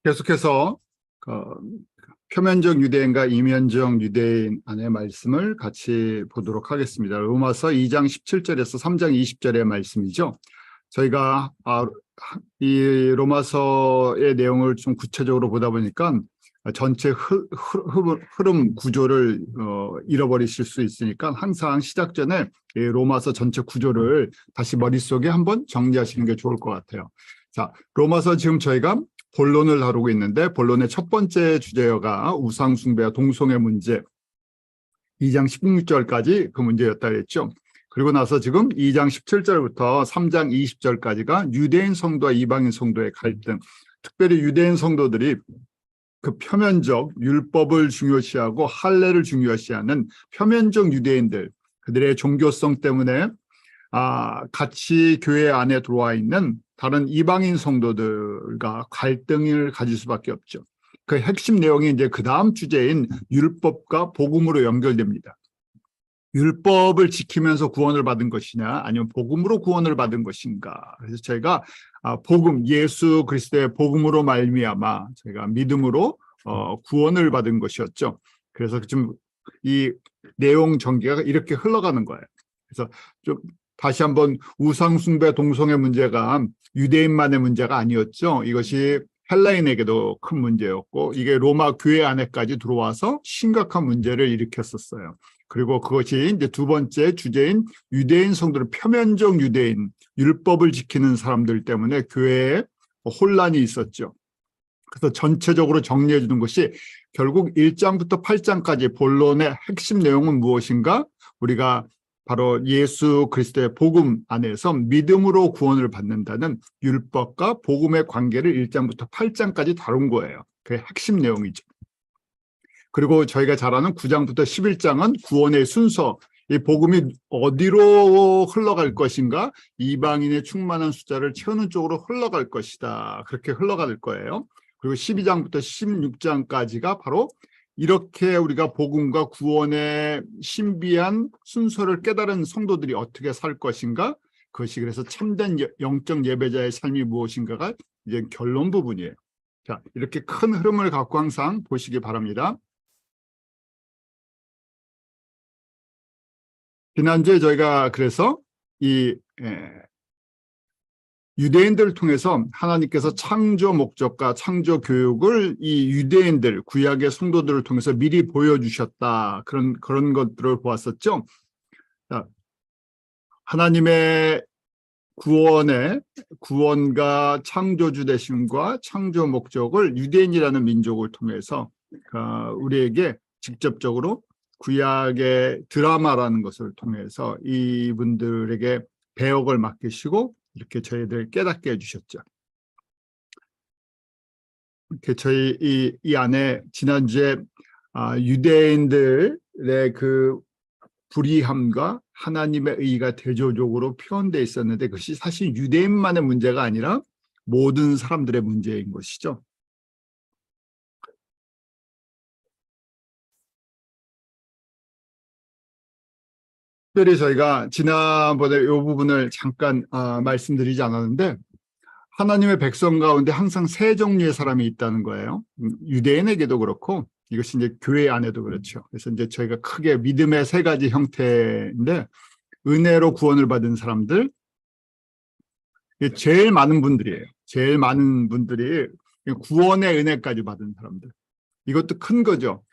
계속해서 표면적 유대인과 이면적 유대인 안의 말씀을 같이 보도록 하겠습니다. 로마서 2장 17절에서 3장 20절의 말씀이죠. 저희가 이 로마서의 내용을 좀 구체적으로 보다 보니까 전체 흐름 구조를 잃어버리실 수 있으니까 항상 시작 전에 이 로마서 전체 구조를 다시 머릿속에 한번 정리하시는 게 좋을 것 같아요. 자, 로마서 지금 저희가 본론을 다루고 있는데 본론의 첫 번째 주제가 우상숭배와 동성애 문제, 2장 16절까지 그 문제였다 그랬죠. 그리고 나서 지금 2장 17절부터 3장 20절까지가 유대인 성도와 이방인 성도의 갈등, 특별히 유대인 성도들이 그 표면적 율법을 중요시하고 할례를 중요시하는 표면적 유대인들, 그들의 종교성 때문에 같이 교회 안에 들어와 있는 다른 이방인 성도들과 갈등을 가질 수밖에 없죠. 그 핵심 내용이 이제 그 다음 주제인 율법과 복음으로 연결됩니다. 율법을 지키면서 구원을 받은 것이냐, 아니면 복음으로 구원을 받은 것인가. 그래서 저희가 복음, 예수 그리스도의 복음으로 말미암아 저희가 믿음으로 구원을 받은 것이었죠. 그래서 좀 이 내용 전개가 이렇게 흘러가는 거예요. 그래서 좀 다시 한번 우상숭배 동성애 문제가 유대인만의 문제가 아니었죠. 이것이 헬라인에게도 큰 문제였고 이게 로마 교회 안에까지 들어와서 심각한 문제를 일으켰었어요. 그리고 그것이 이제 두 번째 주제인 유대인 성도들, 표면적 유대인, 율법을 지키는 사람들 때문에 교회에 혼란이 있었죠. 그래서 전체적으로 정리해 주는 것이 결국 1장부터 8장까지 본론의 핵심 내용은 무엇인가? 우리가 바로 예수 그리스도의 복음 안에서 믿음으로 구원을 받는다는 율법과 복음의 관계를 1장부터 8장까지 다룬 거예요. 그게 핵심 내용이죠. 그리고 저희가 잘 아는 9장부터 11장은 구원의 순서, 이 복음이 어디로 흘러갈 것인가? 이방인의 충만한 숫자를 채우는 쪽으로 흘러갈 것이다. 그렇게 흘러갈 거예요. 그리고 12장부터 16장까지가 바로 이렇게 우리가 복음과 구원의 신비한 순서를 깨달은 성도들이 어떻게 살 것인가? 그것이 그래서 참된 영적 예배자의 삶이 무엇인가가 이제 결론 부분이에요. 자, 이렇게 큰 흐름을 갖고 항상 보시기 바랍니다. 지난주에 저희가 그래서 이 유대인들을 통해서 하나님께서 창조 목적과 창조 교육을 이 유대인들, 구약의 성도들을 통해서 미리 보여주셨다. 그런 것들을 보았었죠. 자, 하나님의 구원과 창조주 되심과 창조 목적을 유대인이라는 민족을 통해서 우리에게 직접적으로 구약의 드라마라는 것을 통해서 이분들에게 배역을 맡기시고 이렇게 저희들 깨닫게 해주셨죠. 이렇게 저희 이 안에 지난주에 유대인들의 그 불의함과 하나님의 의의가 대조적으로 표현되어 있었는데 그것이 사실 유대인만의 문제가 아니라 모든 사람들의 문제인 것이죠. 특별히 저희가 지난번에 이 부분을 잠깐 말씀드리지 않았는데 하나님의 백성 가운데 항상 세 종류의 사람이 있다는 거예요. 유대인에게도 그렇고 이것이 이제 교회 안에도 그렇죠. 그래서 이제 저희가 크게 믿음의 세 가지 형태인데 은혜로 구원을 받은 사람들, 제일 많은 분들이에요. 제일 많은 분들이 구원의 은혜까지 받은 사람들. 이것도 큰 거죠.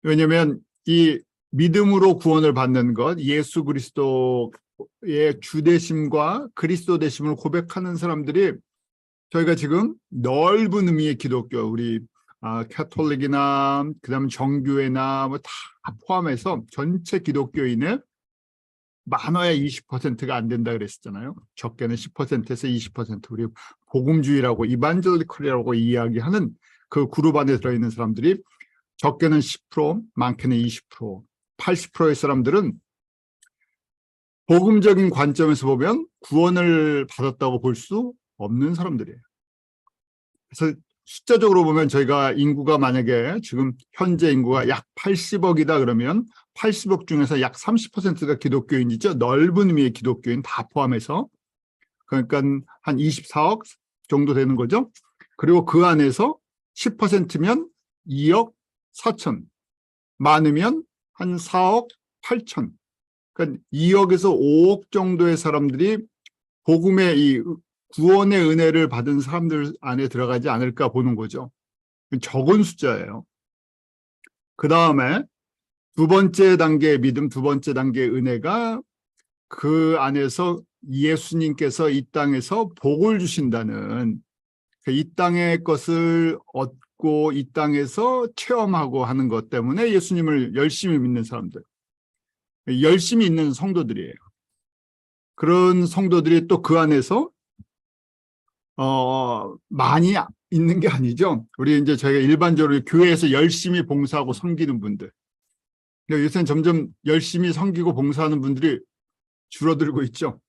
왜냐하면 이 믿음으로 구원을 받는 것, 예수 그리스도의 주되심과 그리스도 되심을 고백하는 사람들이 저희가 지금 넓은 의미의 기독교, 우리 캐톨릭이나 그다음 정교회나 뭐 다 포함해서 전체 기독교인의 많아야 20%가 안 된다 그랬었잖아요. 적게는 10%에서 20%, 우리 복음주의라고 이반젤리컬이라고 이야기하는 그 그룹 안에 들어있는 사람들이 적게는 10%, 많게는 20%, 80%의 사람들은 복음적인 관점에서 보면 구원을 받았다고 볼 수 없는 사람들이에요. 그래서 숫자적으로 보면 저희가 인구가 만약에 지금 현재 인구가 약 80억이다 그러면 80억 중에서 약 30%가 기독교인이죠. 넓은 의미의 기독교인 다 포함해서. 그러니까 한 24억 정도 되는 거죠. 그리고 그 안에서 10%면 2억 4천, 많으면 한 4억 8천. 그러니까 2억에서 5억 정도의 사람들이 복음의 이 구원의 은혜를 받은 사람들 안에 들어가지 않을까 보는 거죠. 적은 숫자예요. 그 다음에 두 번째 단계의 믿음, 두 번째 단계의 은혜가 그 안에서 예수님께서 이 땅에서 복을 주신다는, 이 땅의 것을 얻고 이 땅에서 체험하고 하는 것 때문에 예수님을 열심히 믿는 사람들, 열심히 있는 성도들이에요. 그런 성도들이 또 그 안에서 많이 있는 게 아니죠. 우리 이제 저희가 일반적으로 교회에서 열심히 봉사하고 섬기는 분들, 요새는 점점 열심히 섬기고 봉사하는 분들이 줄어들고 있죠.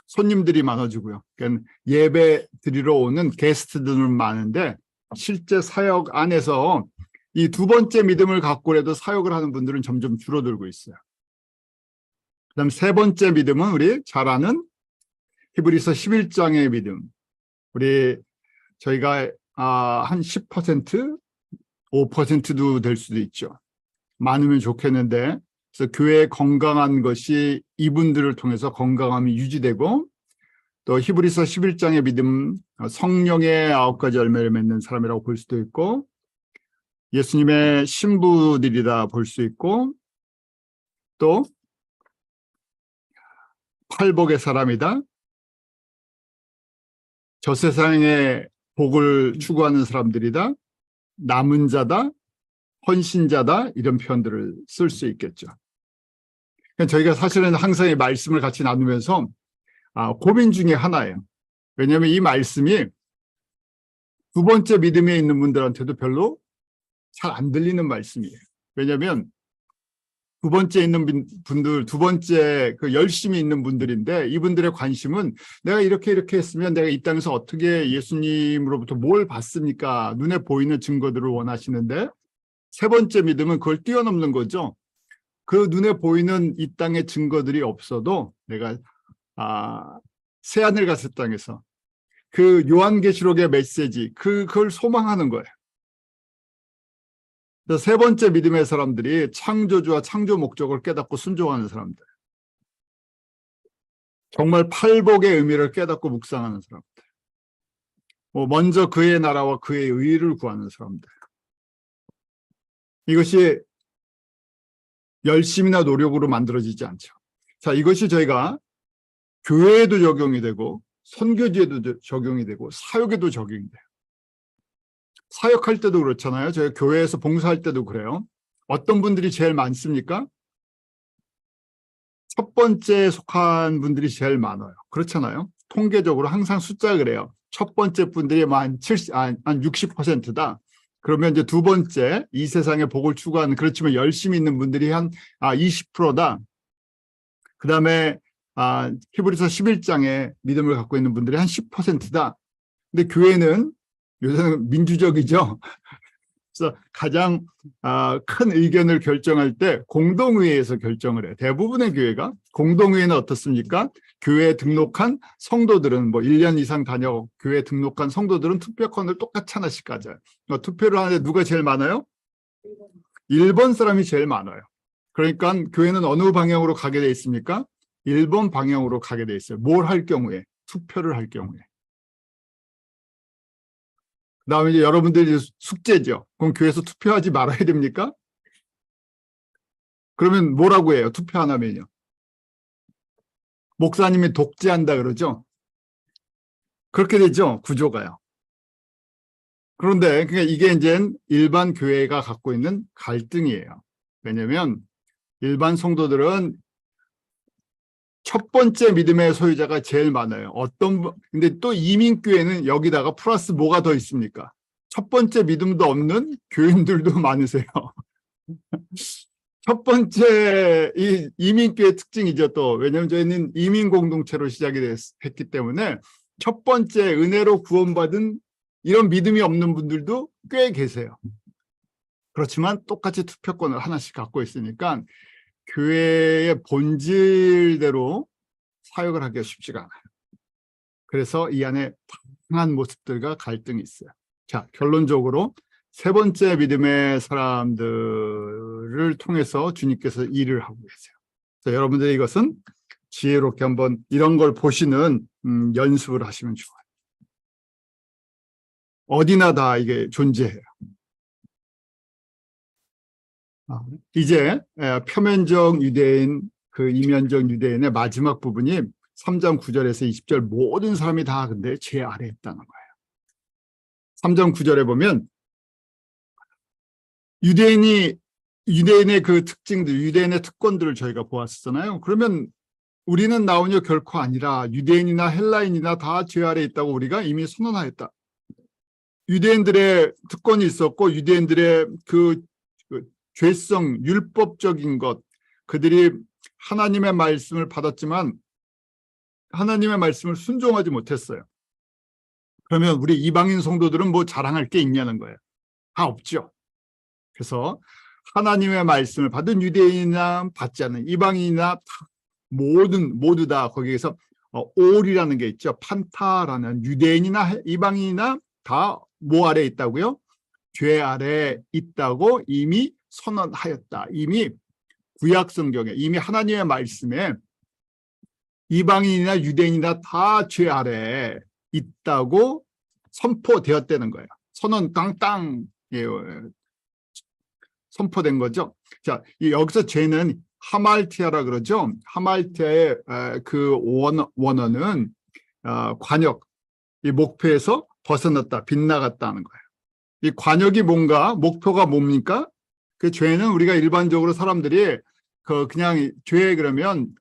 손님들이 많아지고요. 그러니까 예배 드리러 오는 게스트들은 많은데 실제 사역 안에서 이 두 번째 믿음을 갖고라도 사역을 하는 분들은 점점 줄어들고 있어요. 그다음 세 번째 믿음은 우리 잘 아는 히브리서 11장의 믿음. 우리 저희가 한 10%, 5%도 될 수도 있죠. 많으면 좋겠는데, 그래서 교회에 건강한 것이 이분들을 통해서 건강함이 유지되고, 또 히브리서 11장의 믿음, 성령의 9가지 열매를 맺는 사람이라고 볼 수도 있고, 예수님의 신부들이다 볼 수 있고, 또 팔복의 사람이다, 저 세상의 복을 추구하는 사람들이다, 남은 자다, 헌신자다, 이런 표현들을 쓸 수 있겠죠. 저희가 사실은 항상 이 말씀을 같이 나누면서 고민 중에 하나예요. 왜냐하면 이 말씀이 두 번째 믿음에 있는 분들한테도 별로 잘 안 들리는 말씀이에요. 왜냐하면 두 번째 있는 분들, 두 번째 그 열심히 있는 분들인데, 이분들의 관심은 내가 이렇게 했으면 내가 이 땅에서 어떻게 예수님으로부터 뭘 받습니까? 눈에 보이는 증거들을 원하시는데, 세 번째 믿음은 그걸 뛰어넘는 거죠. 그 눈에 보이는 이 땅의 증거들이 없어도 내가 새하늘 같은 땅에서 그 요한계시록의 메시지, 그걸 소망하는 거예요. 세 번째 믿음의 사람들이 창조주와 창조 목적을 깨닫고 순종하는 사람들. 정말 팔복의 의미를 깨닫고 묵상하는 사람들. 먼저 그의 나라와 그의 의를 구하는 사람들. 이것이 열심이나 노력으로 만들어지지 않죠. 자, 이것이 저희가 교회에도 적용이 되고 선교지에도 적용이 되고 사역에도 적용이 돼요. 사역할 때도 그렇잖아요. 저희 교회에서 봉사할 때도 그래요. 어떤 분들이 제일 많습니까? 첫 번째에 속한 분들이 제일 많아요. 그렇잖아요. 통계적으로 항상 숫자 그래요. 첫 번째 분들이 한 60%다. 그러면 이제 두 번째, 이 세상의 복을 추구하는, 그렇지만 열심히 있는 분들이 한 20%다. 그 다음에 히브리서 11장에 믿음을 갖고 있는 분들이 한 10%다. 근데 교회는 요새는 민주적이죠. 그래서 가장 큰 의견을 결정할 때 공동의회에서 결정을 해요. 대부분의 교회가. 공동의회는 어떻습니까? 교회에 등록한 성도들은 1년 이상 다녀 교회에 등록한 성도들은 투표권을 똑같이 하나씩 가져요. 투표를 하는데 누가 제일 많아요? 1번 사람이 제일 많아요. 그러니까 교회는 어느 방향으로 가게 돼 있습니까? 1번 방향으로 가게 돼 있어요. 뭘 할 경우에? 투표를 할 경우에. 그다음에 이제 여러분들이 숙제죠. 그럼 교회에서 투표하지 말아야 됩니까? 그러면 뭐라고 해요? 투표 안 하면요. 목사님이 독재한다 그러죠. 그렇게 되죠. 구조가요. 그런데 이게 이제 일반 교회가 갖고 있는 갈등이에요. 왜냐하면 일반 성도들은 첫 번째 믿음의 소유자가 제일 많아요. 근데 또 이민교회는 여기다가 플러스 뭐가 더 있습니까? 첫 번째 믿음도 없는 교인들도 많으세요. 첫 번째 이 이민교회 특징이죠. 또 왜냐하면 저희는 이민 공동체로 시작이 했기 때문에 첫 번째 은혜로 구원받은 이런 믿음이 없는 분들도 꽤 계세요. 그렇지만 똑같이 투표권을 하나씩 갖고 있으니까 교회의 본질대로 사역을 하기가 쉽지가 않아요. 그래서 이 안에 다양한 모습들과 갈등이 있어요. 자, 결론적으로 세 번째 믿음의 사람들을 통해서 주님께서 일을 하고 계세요. 자, 여러분들이 이것은 지혜롭게 한번 이런 걸 보시는 연습을 하시면 좋아요. 어디나 다 이게 존재해요. 이제 표면적 유대인, 그 이면적 유대인의 마지막 부분이 3장 9절에서 20절 모든 사람이 다 근데 죄 아래에 있다는 거예요. 3장 9절에 보면 유대인의 그 특징들, 유대인의 특권들을 저희가 보았었잖아요. 그러면 우리는 나오냐 결코 아니라 유대인이나 헬라인이나 다 죄 아래에 있다고 우리가 이미 선언하였다. 유대인들의 특권이 있었고 유대인들의 그 죄성, 율법적인 것, 그들이 하나님의 말씀을 받았지만 하나님의 말씀을 순종하지 못했어요. 그러면 우리 이방인 성도들은 뭐 자랑할 게 있냐는 거예요. 다 없죠. 그래서 하나님의 말씀을 받은 유대인이나 받지 않는 이방인이나 모두 다 거기에서 올이라는 게 있죠. 판타라는 유대인이나 이방인이나 다 뭐 아래에 있다고요? 죄 아래에 있다고 이미 선언하였다. 이미 구약 성경에 이미 하나님의 말씀에 이방인이나 유대인이나 다 죄 아래에 있다고 선포되었다는 거예요. 선언 땅땅 선포된 거죠. 자, 여기서 죄는 하말티아라 그러죠. 하말티아의 그 원어는 관역, 이 목표에서 벗어났다, 빗나갔다는 거예요. 이 관역이 뭔가, 목표가 뭡니까? 그 죄는 우리가 일반적으로 사람들이 그냥 죄 그러면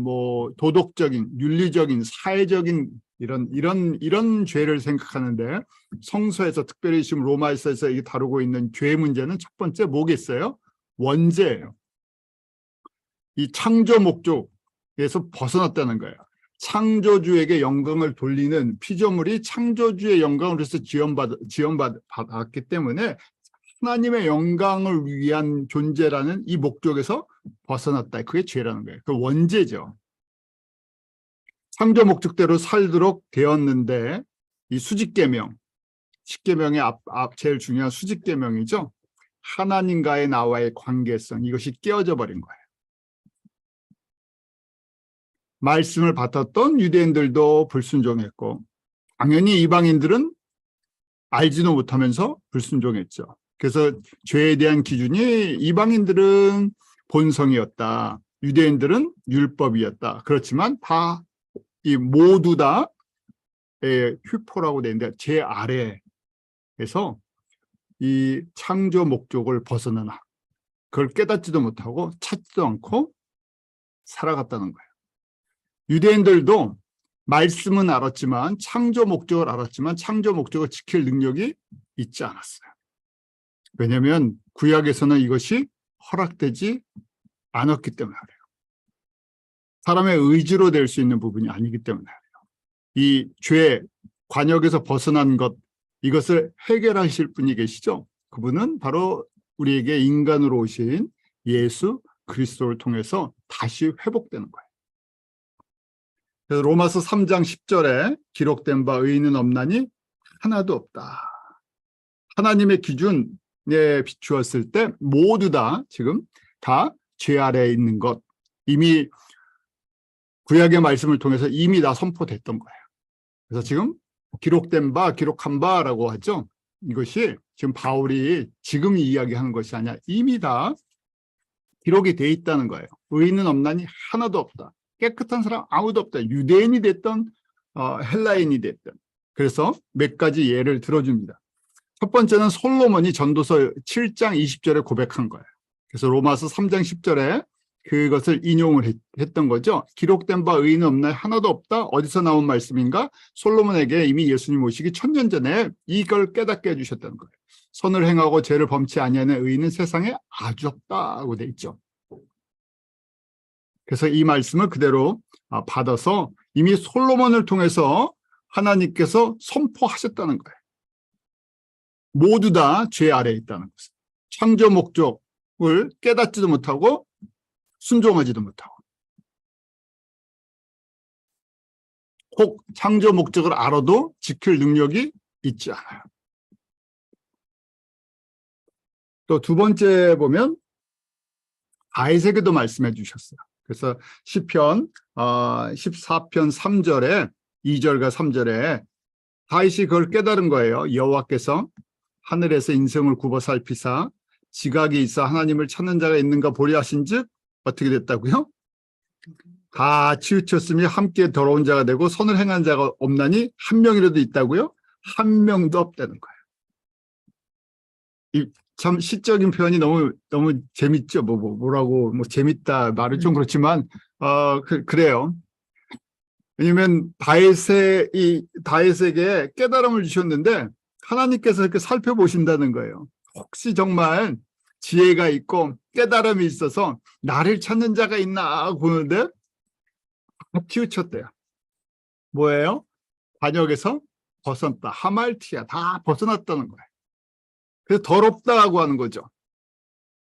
뭐 도덕적인, 윤리적인, 사회적인 이런 죄를 생각하는데 성서에서 특별히 지금 로마서에서 이게 다루고 있는 죄 문제는 첫 번째 뭐겠어요? 원죄예요. 이 창조 목적에서 벗어났다는 거예요. 창조주에게 영광을 돌리는 피조물이 창조주의 영광을 위해서 지원받았기 때문에 하나님의 영광을 위한 존재라는 이 목적에서 벗어났다. 그게 죄라는 거예요. 그 원죄죠. 창조 목적대로 살도록 되었는데 이 수직계명, 10계명의 제일 중요한 수직계명이죠. 하나님과의 나와의 관계성, 이것이 깨어져 버린 거예요. 말씀을 받았던 유대인들도 불순종했고 당연히 이방인들은 알지도 못하면서 불순종했죠. 그래서 죄에 대한 기준이 이방인들은 본성이었다. 유대인들은 율법이었다. 그렇지만 모두 다 휘포라고 되는데 제 아래에서 이 창조 목적을 벗어나나 그걸 깨닫지도 못하고 찾지도 않고 살아갔다는 거예요. 유대인들도 말씀은 알았지만 창조 목적을 알았지만 창조 목적을 지킬 능력이 있지 않았어요. 왜냐하면 구약에서는 이것이 허락되지 않았기 때문에 그래요. 사람의 의지로 될 수 있는 부분이 아니기 때문에 그래요. 이 죄, 관역에서 벗어난 것, 이것을 해결하실 분이 계시죠. 그분은 바로 우리에게 인간으로 오신 예수 그리스도를 통해서 다시 회복되는 거예요. 그래서 로마서 3장 10절에 기록된 바 의인은 없나니 하나도 없다. 하나님의 기준에 비추었을 때 모두 다 지금 다 죄 아래에 있는 것 이미 구약의 말씀을 통해서 이미 다 선포됐던 거예요. 그래서 지금 기록된 바, 기록한 바라고 하죠. 이것이 지금 바울이 지금 이야기하는 것이 아니라 이미 다 기록이 돼 있다는 거예요. 의인은 없나니 하나도 없다. 깨끗한 사람 아무도 없다. 유대인이 됐던 헬라인이 됐던. 그래서 몇 가지 예를 들어줍니다. 첫 번째는 솔로몬이 전도서 7장 20절에 고백한 거예요. 그래서 로마서 3장 10절에 그것을 인용을 했던 거죠. 기록된 바 의인은 없나니 하나도 없다. 어디서 나온 말씀인가? 솔로몬에게 이미 예수님 오시기 1000년 전에 이걸 깨닫게 해주셨다는 거예요. 선을 행하고 죄를 범치 아니하는 의인은 세상에 아주 없다고 돼 있죠. 그래서 이 말씀을 그대로 받아서 이미 솔로몬을 통해서 하나님께서 선포하셨다는 거예요. 모두 다 죄 아래에 있다는 것을. 창조 목적을 깨닫지도 못하고 순종하지도 못하고 혹 창조 목적을 알아도 지킬 능력이 있지 않아요. 또 두 번째 보면 다윗에게도 말씀해 주셨어요. 그래서 시편 14편 3절에 2절과 3절에 다윗이 그걸 깨달은 거예요. 여호와께서 하늘에서 인생을 굽어 살피사 지각이 있어 하나님을 찾는 자가 있는가 보려 하신즉 어떻게 됐다고요? 다 치우쳤으며 함께 더러운 자가 되고 선을 행한 자가 없나니 한 명이라도 있다고요? 한 명도 없다는 거예요. 이 참 시적인 표현이 너무 재밌죠. 뭐라고 재밌다 말은 좀 그렇지만 그래요. 왜냐하면 다윗에게 깨달음을 주셨는데 하나님께서 이렇게 살펴보신다는 거예요. 혹시 정말 지혜가 있고 깨달음이 있어서 나를 찾는 자가 있나 보는데 다 치우쳤대요. 뭐예요? 반역에서 벗어났다. 하말티아 다 벗어났다는 거예요. 그래서 더럽다고 하는 거죠.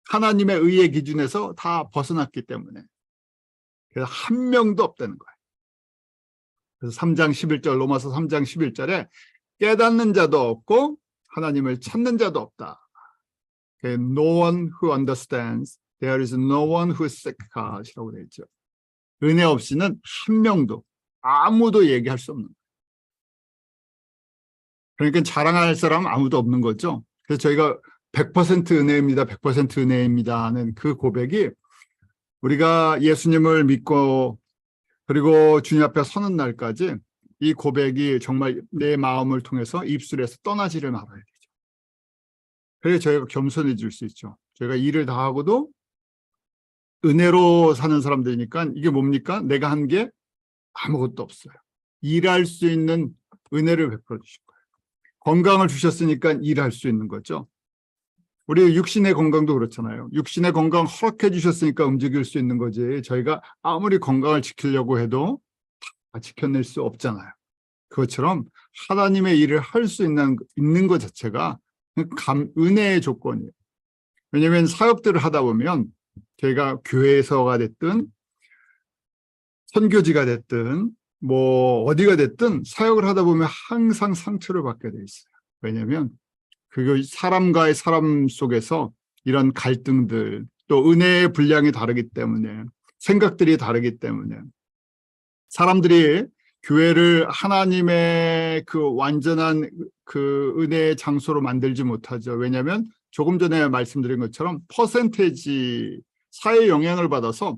하나님의 의의 기준에서 다 벗어났기 때문에. 그래서 한 명도 없다는 거예요. 그래서 3장 11절 로마서 3장 11절에 깨닫는 자도 없고 하나님을 찾는 자도 없다. No one who understands, there is no one who seeks God이라고 되어 있죠. 은혜 없이는 한 명도 아무도 얘기할 수 없는 거예요. 그러니까 자랑할 사람 아무도 없는 거죠. 그래서 저희가 100% 은혜입니다. 100% 은혜입니다 하는 그 고백이 우리가 예수님을 믿고 그리고 주님 앞에 서는 날까지 이 고백이 정말 내 마음을 통해서 입술에서 떠나지를 말아야 되죠. 그래서 저희가 겸손해질 수 있죠. 저희가 일을 다 하고도 은혜로 사는 사람들이니까 이게 뭡니까? 내가 한 게 아무것도 없어요. 일할 수 있는 은혜를 베풀어 주신 거예요. 건강을 주셨으니까 일할 수 있는 거죠. 우리 육신의 건강도 그렇잖아요. 육신의 건강 허락해 주셨으니까 움직일 수 있는 거지. 저희가 아무리 건강을 지키려고 해도 다 지켜낼 수 없잖아요. 그것처럼 하나님의 일을 할 수 있는 것 자체가 은혜의 조건이에요. 왜냐하면 사역들을 하다 보면 저희가 교회에서가 됐든 선교지가 됐든 어디가 됐든 사역을 하다 보면 항상 상처를 받게 돼 있어요. 왜냐하면 그 사람과의 사람 속에서 이런 갈등들 또 은혜의 분량이 다르기 때문에 생각들이 다르기 때문에 사람들이 교회를 하나님의 그 완전한 그 은혜의 장소로 만들지 못하죠. 왜냐하면 조금 전에 말씀드린 것처럼 퍼센테지 사회 영향을 받아서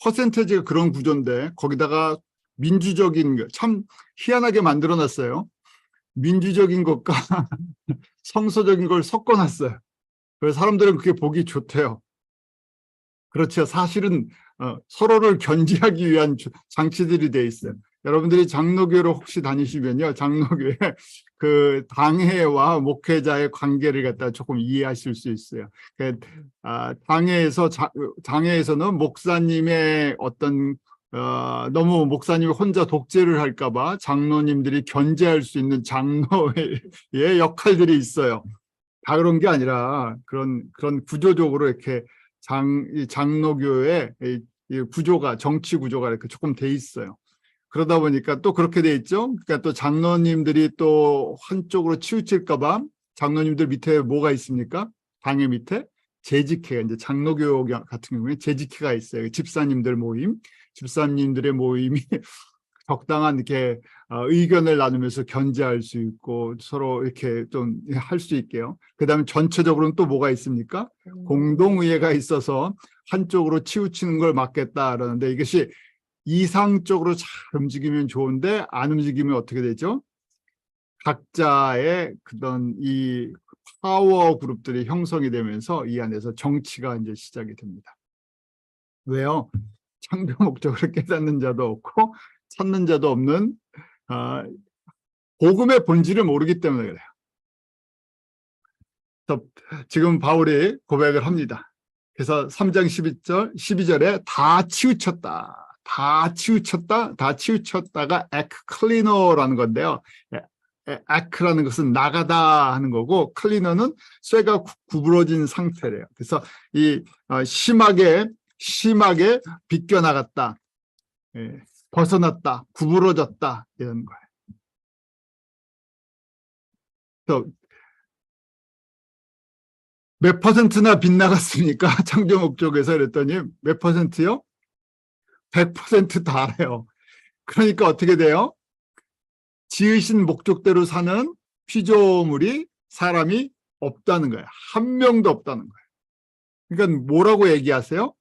퍼센테지가 그런 구조인데 거기다가 민주적인 참 희한하게 만들어놨어요. 민주적인 것과 성서적인 걸 섞어놨어요. 그래서 사람들은 그게 보기 좋대요. 그렇죠. 사실은 서로를 견제하기 위한 장치들이 돼 있어요. 여러분들이 장로교로 혹시 다니시면요, 장로교에 그 당회와 목회자의 관계를 갖다 조금 이해하실 수 있어요. 당회에서는 목사님의 어떤 너무 목사님이 혼자 독재를 할까봐 장로님들이 견제할 수 있는 장로의 역할들이 있어요. 다 그런 게 아니라 그런 구조적으로 이렇게 장로교의 이 구조가 정치 구조가 이렇게 조금 돼 있어요. 그러다 보니까 또 그렇게 돼 있죠. 그러니까 또 장로님들이 또 한쪽으로 치우칠까봐 장로님들 밑에 뭐가 있습니까? 당의 밑에 재직회가 이제 장로교 같은 경우에 재직회가 있어요. 집사님들 모임, 집사님들의 모임이 적당한 이렇게 의견을 나누면서 견제할 수 있고 서로 이렇게 좀 할 수 있게요. 그다음에 전체적으로는 또 뭐가 있습니까? 공동의회가 있어서 한쪽으로 치우치는 걸 막겠다 그러는데 이것이 이상적으로 잘 움직이면 좋은데 안 움직이면 어떻게 되죠? 각자의 그런 이 파워 그룹들이 형성이 되면서 이 안에서 정치가 이제 시작이 됩니다. 왜요? 창조 목적을 깨닫는 자도 없고 찾는 자도 없는 복음의 본질을 모르기 때문에 그래요. 지금 바울이 고백을 합니다. 그래서 3장 12절에 다 치우쳤다. 다 치우쳤다가 에클리너라는 건데요. 에크라는 것은 나가다 하는 거고 클리너는 쇠가 구부러진 상태래요. 그래서 이 심하게 비껴나갔다. 벗어났다. 구부러졌다. 이런 거예요. 몇 퍼센트나 빗나갔습니까? 창조 목적에서 그랬더니 몇 퍼센트요? 100% 달아요. 그러니까 어떻게 돼요? 지으신 목적대로 사는 피조물이 사람이 없다는 거예요. 한 명도 없다는 거예요. 그러니까 뭐라고 얘기하세요?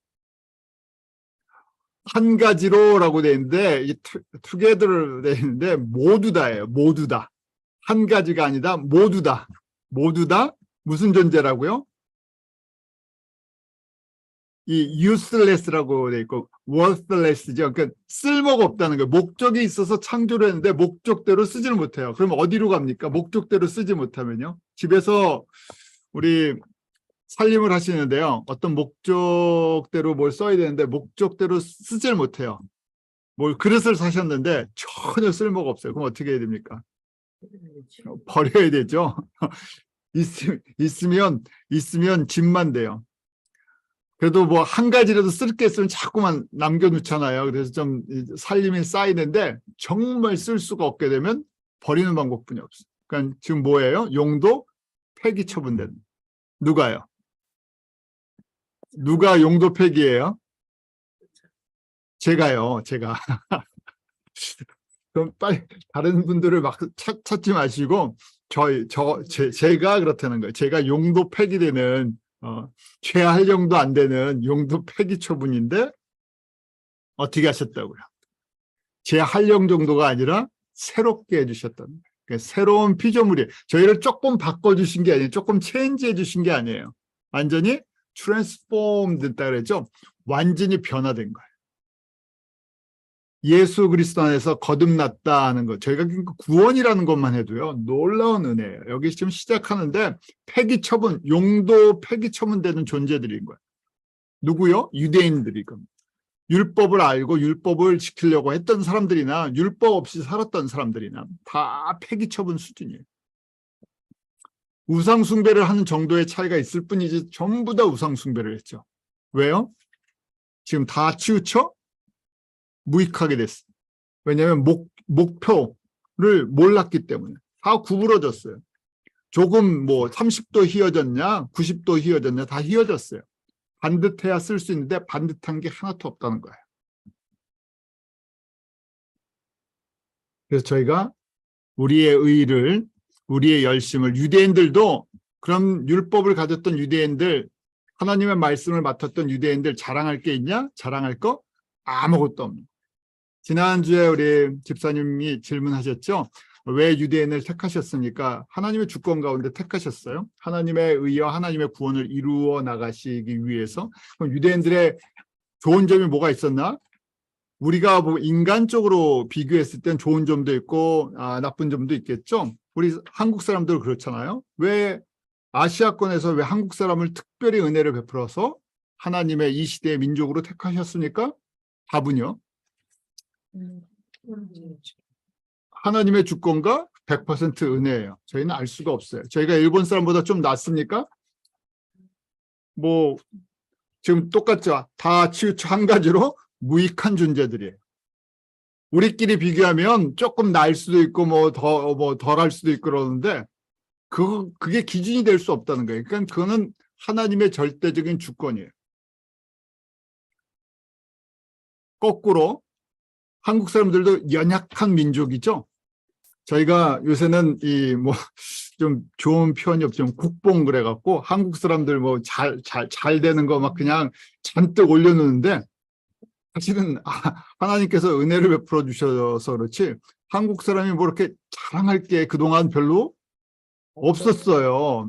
한 가지로라고 돼 있는데 이 together 돼 있는데 모두 다예요. 모두 다. 한 가지가 아니다. 모두 다. 모두 다 무슨 존재라고요? 이 useless라고 돼 있고 worthless죠. 그러니까 쓸모가 없다는 거예요. 목적이 있어서 창조를 했는데 목적대로 쓰지를 못해요. 그럼 어디로 갑니까? 목적대로 쓰지 못하면요. 집에서 우리 살림을 하시는데요. 어떤 목적대로 뭘 써야 되는데 목적대로 쓰질 못해요. 뭘 그릇을 사셨는데 전혀 쓸모가 없어요. 그럼 어떻게 해야 됩니까? 버려야 되죠. 있으면 집만 돼요. 그래도 뭐 한 가지라도 쓸 게 있으면 자꾸만 남겨놓잖아요. 그래서 좀 살림이 쌓이는데 정말 쓸 수가 없게 되면 버리는 방법뿐이 없어요. 그러니까 지금 뭐예요? 용도 폐기 처분된. 누가요? 누가 용도 폐기예요? 제가요. 제가. 그럼 빨리 다른 분들을 막 찾지 마시고 제가 그렇다는 거예요. 제가 용도 폐기되는 재활용도 안 되는 용도 폐기 처분인데 어떻게 하셨다고요? 재활용 정도가 아니라 새롭게 해주셨다는 거예요. 그러니까 새로운 피조물이 저희를 조금 바꿔주신 게 아니에요. 조금 체인지해 주신 게 아니에요. 완전히 트랜스폼 됐다 그랬죠. 완전히 변화된 거예요. 예수 그리스도 안에서 거듭났다 하는 것. 저희가 구원이라는 것만 해도요. 놀라운 은혜예요. 여기 지금 시작하는데 폐기 처분, 용도 폐기 처분되는 존재들인 거예요. 누구요? 유대인들이 겁니다. 율법을 알고 율법을 지키려고 했던 사람들이나 율법 없이 살았던 사람들이나 다 폐기 처분 수준이에요. 우상 숭배를 하는 정도의 차이가 있을 뿐이지 전부 다 우상 숭배를 했죠. 왜요? 지금 다 치우쳐 무익하게 됐어요. 왜냐하면 목표를 몰랐기 때문에 다 구부러졌어요. 조금 뭐 30도 휘어졌냐 90도 휘어졌냐 다 휘어졌어요. 반듯해야 쓸 수 있는데 반듯한 게 하나도 없다는 거예요. 그래서 저희가 우리의 의의를 우리의 열심을 유대인들도 그럼 율법을 가졌던 유대인들 하나님의 말씀을 맡았던 유대인들 자랑할 게 있냐? 자랑할 거 아무것도 없는. 지난주에 우리 집사님이 질문하셨죠. 왜 유대인을 택하셨습니까? 하나님의 주권 가운데 택하셨어요. 하나님의 의와 하나님의 구원을 이루어 나가시기 위해서. 그럼 유대인들의 좋은 점이 뭐가 있었나? 우리가 뭐 인간적으로 비교했을 땐 좋은 점도 있고 나쁜 점도 있겠죠. 우리 한국 사람들 그렇잖아요. 왜 아시아권에서 왜 한국 사람을 특별히 은혜를 베풀어서 하나님의 이 시대의 민족으로 택하셨습니까? 답은요. 하나님의 주권과 100% 은혜예요. 저희는 알 수가 없어요. 저희가 일본 사람보다 좀 낫습니까? 뭐 지금 똑같죠. 다 치우쳐 한 가지로 무익한 존재들이에요. 우리끼리 비교하면 조금 나을 수도 있고 뭐 덜 할 수도 있고 그러는데 그게 기준이 될 수 없다는 거예요. 그러니까 그거는 하나님의 절대적인 주권이에요. 거꾸로 한국 사람들도 연약한 민족이죠. 저희가 요새는 이 뭐 좀 좋은 표현이 없지만 국뽕 그래갖고 한국 사람들 뭐 잘 되는 거 막 그냥 잔뜩 올려놓는데 사실은 하나님께서 은혜를 베풀어 주셔서 그렇지 한국 사람이 뭐 이렇게 자랑할 게 그동안 별로 없었어요.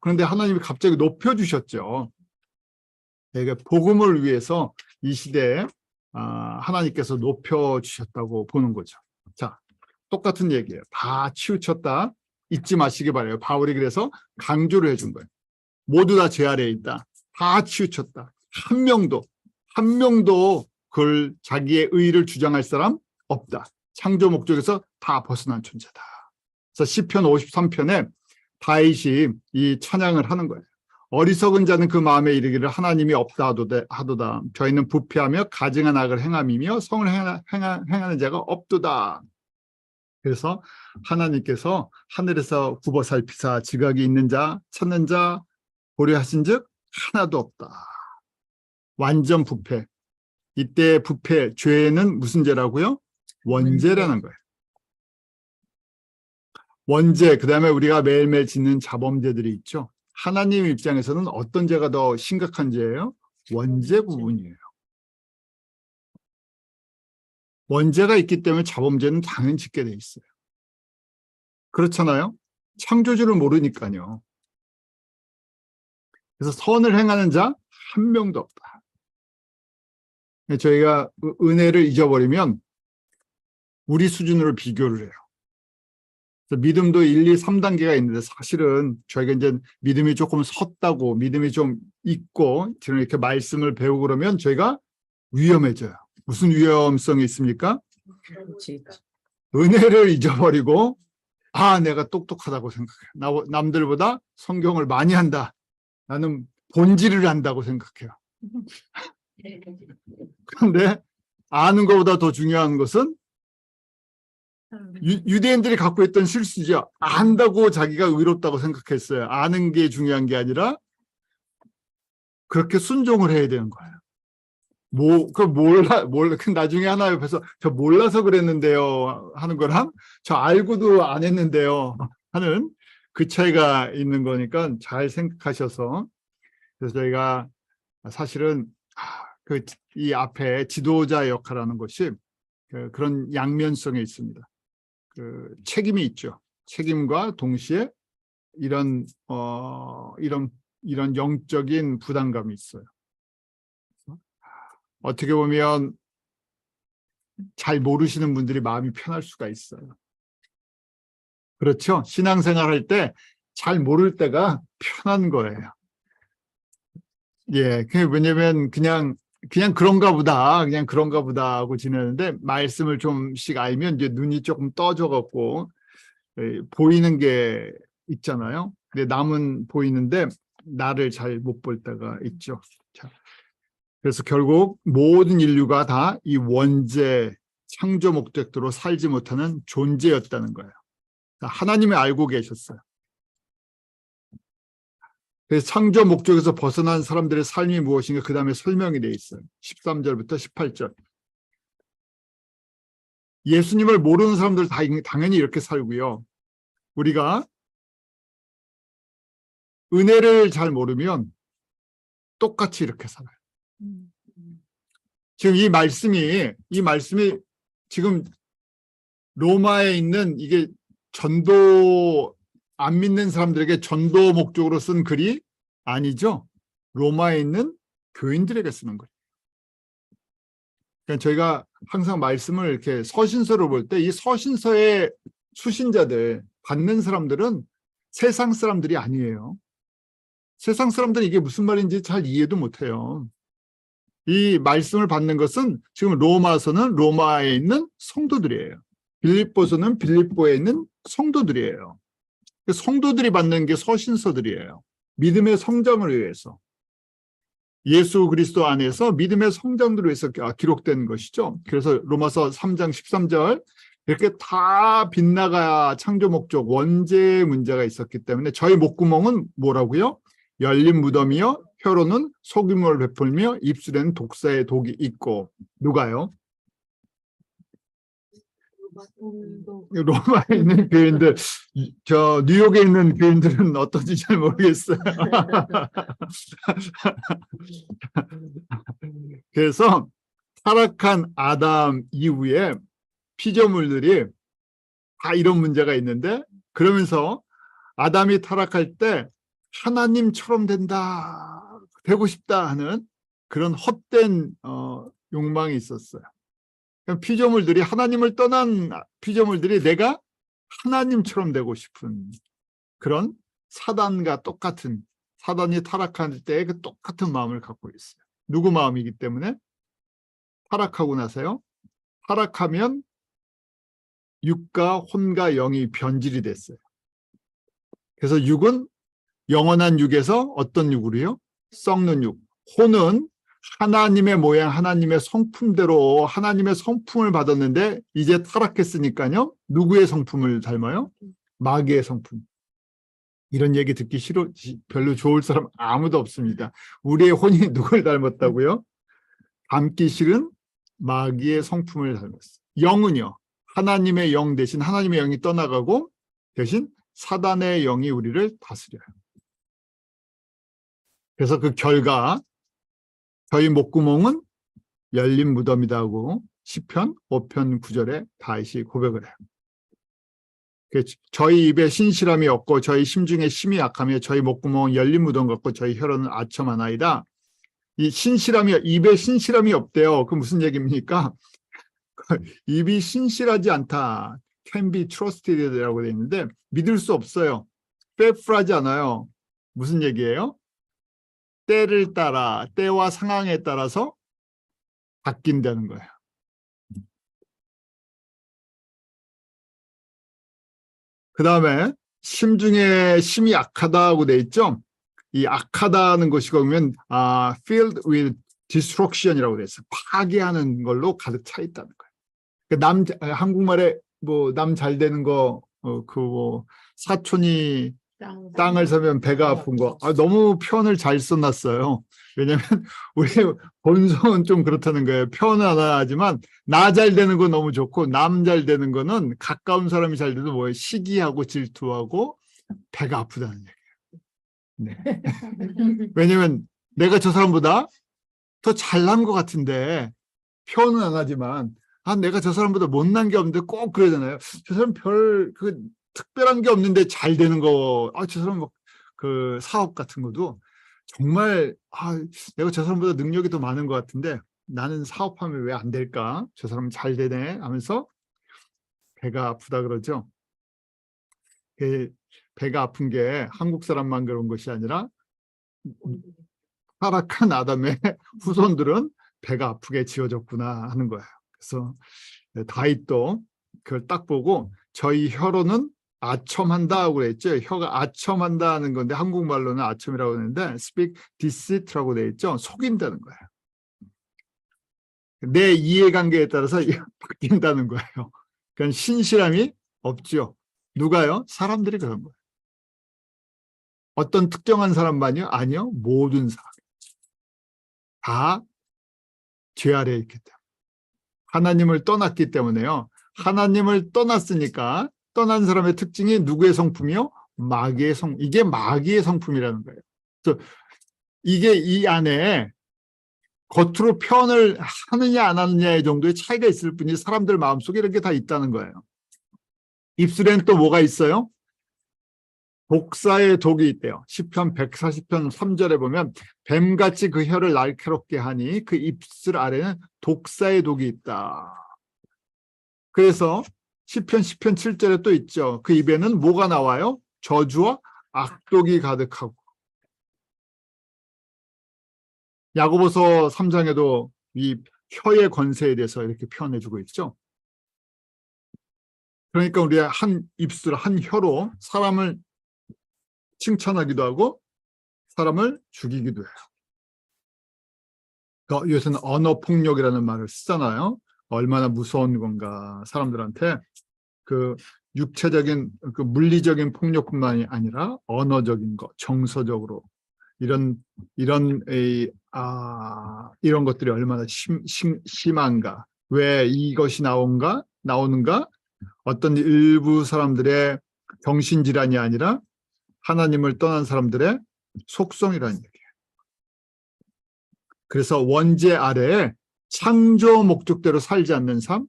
그런데 하나님이 갑자기 높여주셨죠. 그러니까 복음을 위해서 이 시대에 하나님께서 높여주셨다고 보는 거죠. 자, 똑같은 얘기예요. 다 치우쳤다. 잊지 마시기 바라요. 바울이 그래서 강조를 해준 거예요. 모두 다 죄 아래에 있다. 다 치우쳤다. 한 명도 그걸 자기의 의의를 주장할 사람 없다. 창조 목적에서 다 벗어난 존재다. 그래서 시편 53편에 다윗이 이 찬양을 하는 거예요. 어리석은 자는 그 마음에 이르기를 하나님이 없다 하도다. 저희는 부패하며 가증한 악을 행함이며 성을 행하는 자가 없도다. 그래서 하나님께서 하늘에서 굽어 살피사 지각이 있는 자, 찾는 자, 고려하신즉 하나도 없다. 완전 부패. 이때 부패, 죄는 무슨 죄라고요? 원죄라는 거예요. 원죄, 그 다음에 우리가 매일매일 짓는 자범죄들이 있죠. 하나님 입장에서는 어떤 죄가 더 심각한 죄예요? 원죄 부분이에요. 원죄가 있기 때문에 자범죄는 당연히 짓게 돼 있어요. 그렇잖아요? 창조주를 모르니까요. 그래서 선을 행하는 자 한 명도 없다. 저희가 은혜를 잊어버리면 우리 수준으로 비교를 해요. 그래서 믿음도 1, 2, 3단계가 있는데 사실은 저희가 이제 믿음이 조금 섰다고 믿음이 좀 있고 이렇게 말씀을 배우고 그러면 저희가 위험해져요. 무슨 위험성이 있습니까? 은혜를 잊어버리고 내가 똑똑하다고 생각해요. 남들보다 성경을 많이 한다. 나는 본질을 안다고 생각해요. 그런데 아는 것보다 더 중요한 것은 유대인들이 갖고 있던 실수죠. 안다고 자기가 의롭다고 생각했어요. 아는 게 중요한 게 아니라 그렇게 순종을 해야 되는 거예요. 나중에 하나 옆에서 저 몰라서 그랬는데요 하는 거랑 저 알고도 안 했는데요 하는 그 차이가 있는 거니까 잘 생각하셔서 그래서 저희가 사실은 이 앞에 지도자 역할하는 것이 그런 양면성에 있습니다. 책임이 있죠. 책임과 동시에 이런 영적인 부담감이 있어요. 어떻게 보면 잘 모르시는 분들이 마음이 편할 수가 있어요. 그렇죠? 신앙생활 할 때 잘 모를 때가 편한 거예요. 예, 왜냐면 그냥 그런가 보다 하고 지내는데 말씀을 좀씩 알면 이제 눈이 조금 떠져갖고 보이는 게 있잖아요. 근데 남은 보이는데 나를 잘 못 볼 때가 있죠. 자, 그래서 결국 모든 인류가 다 이 원죄 창조 목적대로 살지 못하는 존재였다는 거예요. 하나님이 알고 계셨어요. 그래서 창조 목적에서 벗어난 사람들의 삶이 무엇인가 그 다음에 설명이 되어 있어요. 13절부터 18절. 예수님을 모르는 사람들 당연히 이렇게 살고요. 우리가 은혜를 잘 모르면 똑같이 이렇게 살아요. 지금 이 말씀이 지금 로마에 있는 이게 전도 안 믿는 사람들에게 전도 목적으로 쓴 글이 아니죠. 로마에 있는 교인들에게 쓰는 거예요. 그러니까 저희가 항상 말씀을 이렇게 서신서로 볼 때 이 서신서의 수신자들 받는 사람들은 세상 사람들이 아니에요. 세상 사람들은 이게 무슨 말인지 잘 이해도 못해요. 이 말씀을 받는 것은 지금 로마서는 로마에 있는 성도들이에요. 빌립보서는 빌립보에 있는 성도들이에요. 성도들이 받는 게 서신서들이에요. 믿음의 성장을 위해서. 예수 그리스도 안에서 믿음의 성장들을 위해서 기록된 것이죠. 그래서 로마서 3장 13절 이렇게 다 빗나가 창조 목적 원죄의 문제가 있었기 때문에 저희 목구멍은 뭐라고요? 열린 무덤이요. 혀로는 속임을 베풀며 입술에는 독사의 독이 있고. 누가요? 로마에 있는 교인들, 저 뉴욕에 있는 교인들은 어떤지 잘 모르겠어요. 그래서 타락한 아담 이후에 피조물들이 다 이런 문제가 있는데 그러면서 아담이 타락할 때 하나님처럼 되고 싶다 하는 그런 헛된 욕망이 있었어요. 피조물들이 하나님을 떠난 피조물들이 내가 하나님처럼 되고 싶은 그런 사단과 똑같은 사단이 타락할 때 그 똑같은 마음을 갖고 있어요. 누구 마음이기 때문에 타락하고 나서요. 타락하면 육과 혼과 영이 변질이 됐어요. 그래서 육은 영원한 육에서 어떤 육으로요? 썩는 육. 혼은 하나님의 모양, 하나님의 성품대로 하나님의 성품을 받았는데 이제 타락했으니까요. 누구의 성품을 닮아요? 마귀의 성품. 이런 얘기 듣기 싫어, 별로 좋을 사람 아무도 없습니다. 우리의 혼이 누굴 닮았다고요? 닮기 싫은 마귀의 성품을 닮았어요. 영은요, 하나님의 영 대신 하나님의 영이 떠나가고 대신 사단의 영이 우리를 다스려요. 그래서 그 결과 저희 목구멍은 열린 무덤이다 하고 시편 5편 9절에 다윗이 고백을 해요. 저희 입에 신실함이 없고 저희 심중에 심이 약하며 저희 목구멍은 열린 무덤 같고 저희 혀로는 아첨하나이다. 이 신실함이, 입에 신실함이 없대요. 그 무슨 얘기입니까? 입이 신실하지 않다. can be trusted라고 되어 있는데 믿을 수 없어요. faithful하지 않아요. 무슨 얘기예요? 때를 따라, 때와 상황에 따라서 바뀐다는 거예요. 그 다음에 심중에 심이 약하다고 돼 있죠. 이 악하다는 것이 보면 filled with destruction이라고 돼 있어요. 파괴하는 걸로 가득 차 있다는 거예요. 한국말에 뭐 남 잘 되는 거, 뭐 사촌이 땅을 사면 배가 아픈 거, 너무 표현을 잘 써놨어요. 왜냐하면 우리 본성은 좀 그렇다는 거예요. 표현은 안 하지만 나 잘 되는 거 너무 좋고 남 잘 되는 거는 가까운 사람이 잘 돼도 뭐예요? 시기하고 질투하고 배가 아프다는 얘기예요. 네. 왜냐하면 내가 저 사람보다 더 잘난 것 같은데 표현은 안 하지만 내가 저 사람보다 못난 게 없는데 꼭 그러잖아요. 저 사람 특별한 게 없는데 잘 되는 거, 저 사람 그 사업 같은 것도 정말 내가 저 사람보다 능력이 더 많은 것 같은데 나는 사업하면 왜 안 될까? 저 사람 잘 되네 하면서 배가 아프다 그러죠. 배가 아픈 게 한국 사람만 그런 것이 아니라 타락한 아담의 후손들은 배가 아프게 지어졌구나 하는 거예요. 그래서 다윗도 그걸 딱 보고 저희 혀로는 아첨한다고 그랬죠. 혀가 아첨한다는 건데 한국말로는 아첨이라고 하는데 speak deceit라고 돼 있죠. 속인다는 거예요. 내 이해관계에 따라서 바뀐다는 거예요. 그러니까 신실함이 없죠. 누가요? 사람들이 그런 거예요. 어떤 특정한 사람만요? 아니요. 모든 사람. 다 죄 아래에 있기 때문에. 하나님을 떠났기 때문에요. 하나님을 떠났으니까 떠난 사람의 특징이 누구의 성품이요? 마귀의 이게 마귀의 성품이라는 거예요. 그래서 이게 이 안에 겉으로 표현을 하느냐 안 하느냐의 정도의 차이가 있을 뿐이지 사람들 마음속에 이런 게 다 있다는 거예요. 입술에는 또 뭐가 있어요? 독사의 독이 있대요. 시편 140편 3절에 보면 뱀같이 그 혀를 날카롭게 하니 그 입술 아래는 독사의 독이 있다. 그래서 시편 10편 7절에 또 있죠. 그 입에는 뭐가 나와요? 저주와 악독이 가득하고. 야고보서 3장에도 이 혀의 권세에 대해서 이렇게 표현해주고 있죠. 그러니까 우리가 한 입술, 한 혀로 사람을 칭찬하기도 하고 사람을 죽이기도 해요. 요새는 언어폭력이라는 말을 쓰잖아요. 얼마나 무서운 건가. 사람들한테 그 육체적인, 그 물리적인 폭력뿐만이 아니라 언어적인 것, 정서적으로 이런 것들이 얼마나 심한가. 왜 이것이 나오는가? 어떤 일부 사람들의 정신질환이 아니라 하나님을 떠난 사람들의 속성이라는 얘기예요. 그래서 원죄 아래에 창조 목적대로 살지 않는 삶,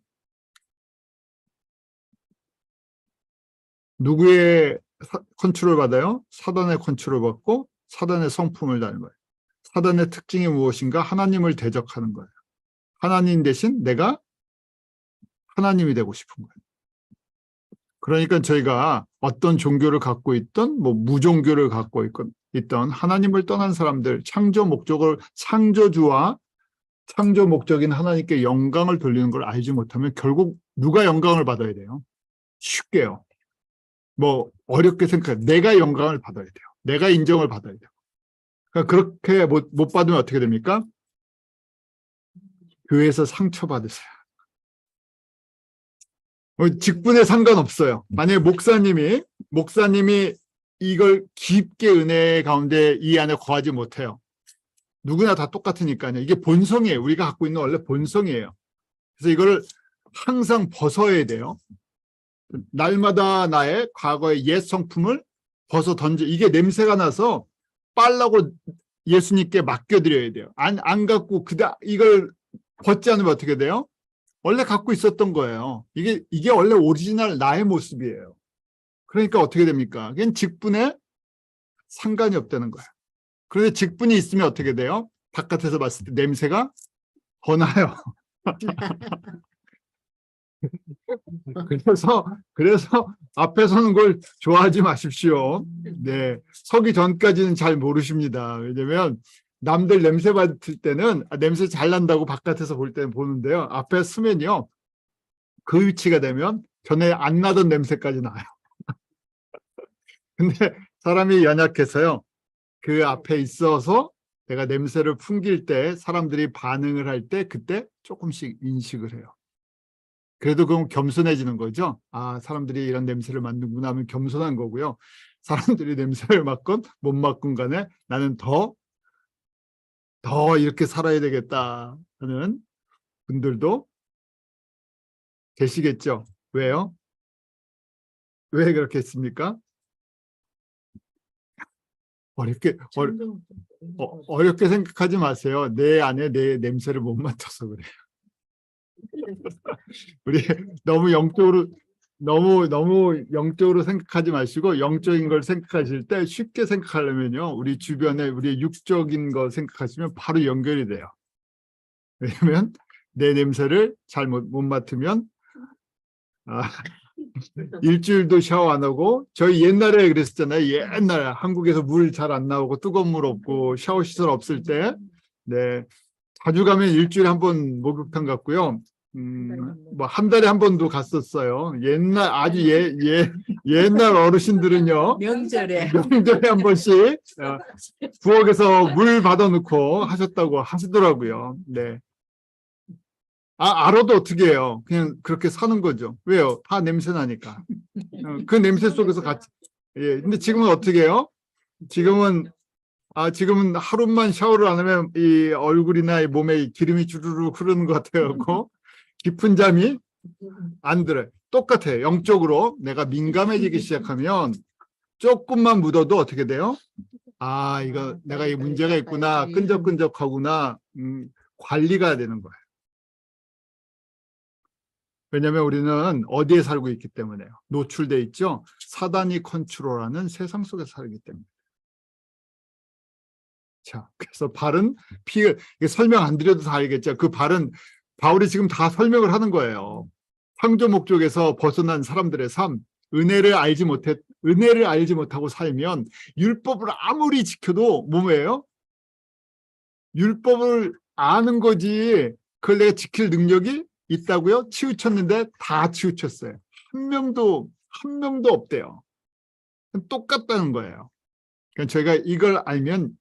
누구의 컨트롤 받아요? 사단의 컨트롤 받고 사단의 성품을 다는 거예요. 사단의 특징이 무엇인가? 하나님을 대적하는 거예요. 하나님 대신 내가 하나님이 되고 싶은 거예요. 그러니까 저희가 어떤 종교를 갖고 있던 뭐 무종교를 갖고 있던 하나님을 떠난 사람들, 창조 창조주와 창조 목적인 하나님께 영광을 돌리는 걸 알지 못하면 결국 누가 영광을 받아야 돼요? 쉽게요. 뭐 어렵게 생각해. 내가 영광을 받아야 돼요. 내가 인정을 받아야 돼요. 그러니까 그렇게 못 받으면 어떻게 됩니까? 교회에서 상처받으세요. 직분에 상관없어요. 만약에 목사님이 이걸 깊게 은혜 가운데 이 안에 거하지 못해요. 누구나 다 똑같으니까요. 이게 본성이에요. 우리가 갖고 있는 원래 본성이에요. 그래서 이걸 항상 벗어야 돼요. 날마다 나의 과거의 옛 성품을 벗어 던져. 이게 냄새가 나서 빨라고 예수님께 맡겨드려야 돼요. 안 갖고 이걸 벗지 않으면 어떻게 돼요? 원래 갖고 있었던 거예요. 이게 원래 오리지널 나의 모습이에요. 그러니까 어떻게 됩니까? 그건 직분에 상관이 없다는 거예요. 그런데 직분이 있으면 어떻게 돼요? 바깥에서 봤을 때 냄새가 번나요. 그래서 앞에 서는 걸 좋아하지 마십시오. 네, 서기 전까지는 잘 모르십니다. 왜냐면 남들 냄새 맡을 때는 냄새 잘 난다고 바깥에서 볼 때는 보는데요. 앞에 서면요, 그 위치가 되면 전에 안 나던 냄새까지 나요. 근데 사람이 연약해서요, 그 앞에 있어서 내가 냄새를 풍길 때 사람들이 반응을 할 때 그때 조금씩 인식을 해요. 그래도 그럼 겸손해지는 거죠. 아, 사람들이 이런 냄새를 맡는구나 하면 겸손한 거고요. 사람들이 냄새를 맡건 못 맡건 간에 나는 더 이렇게 살아야 되겠다 하는 분들도 계시겠죠. 왜요? 왜 그렇게 했습니까? 어렵게 생각하지 마세요. 내 안에 내 냄새를 못 맡아서 그래요. 우리 너무 영적으로 생각하지 마시고 영적인 걸 생각하실 때 쉽게 생각하려면요, 우리 주변에 우리 육적인 거 생각하시면 바로 연결이 돼요. 왜냐면 내 냄새를 잘 못 맡으면 일주일도 샤워 안 하고, 저희 옛날에 그랬었잖아요. 옛날에 한국에서 물 잘 안 나오고 뜨거운 물 없고 샤워 시설 없을 때, 네, 자주 가면 일주일에 한 번 목욕탕 갔고요. 뭐 한 달에 한 번도 갔었어요. 아주 옛날 어르신들은요, 명절에 한 번씩 부엌에서 물 받아놓고 하셨다고 하시더라고요. 네. 알아도 어떻게 해요? 그냥 그렇게 사는 거죠. 왜요? 다 냄새 나니까. 그 냄새 속에서 같이. 예. 근데 지금은 어떻게 해요? 지금은 하루만 샤워를 안 하면 이 얼굴이나 이 몸에 기름이 주르르 흐르는 것 같아요. 깊은 잠이 안 들어요. 똑같아요. 영적으로 내가 민감해지기 시작하면 조금만 묻어도 어떻게 돼요? 이거 내가 이 문제가 있구나, 끈적끈적하구나, 관리가 되는 거예요. 왜냐하면 우리는 어디에 살고 있기 때문에요. 노출돼 있죠. 사단이 컨트롤하는 세상 속에 살기 때문에. 자, 그래서 발은 설명 안 드려도 다 알겠죠. 그 발은 바울이 지금 다 설명을 하는 거예요. 창조 목적에서 벗어난 사람들의 삶, 은혜를 알지 못하고 살면 율법을 아무리 지켜도 뭐예요? 율법을 아는 거지 그걸 내가 지킬 능력이 있다고요? 치우쳤는데 다 치우쳤어요. 한 명도 없대요. 똑같다는 거예요. 그러니까 저희가 이걸 알면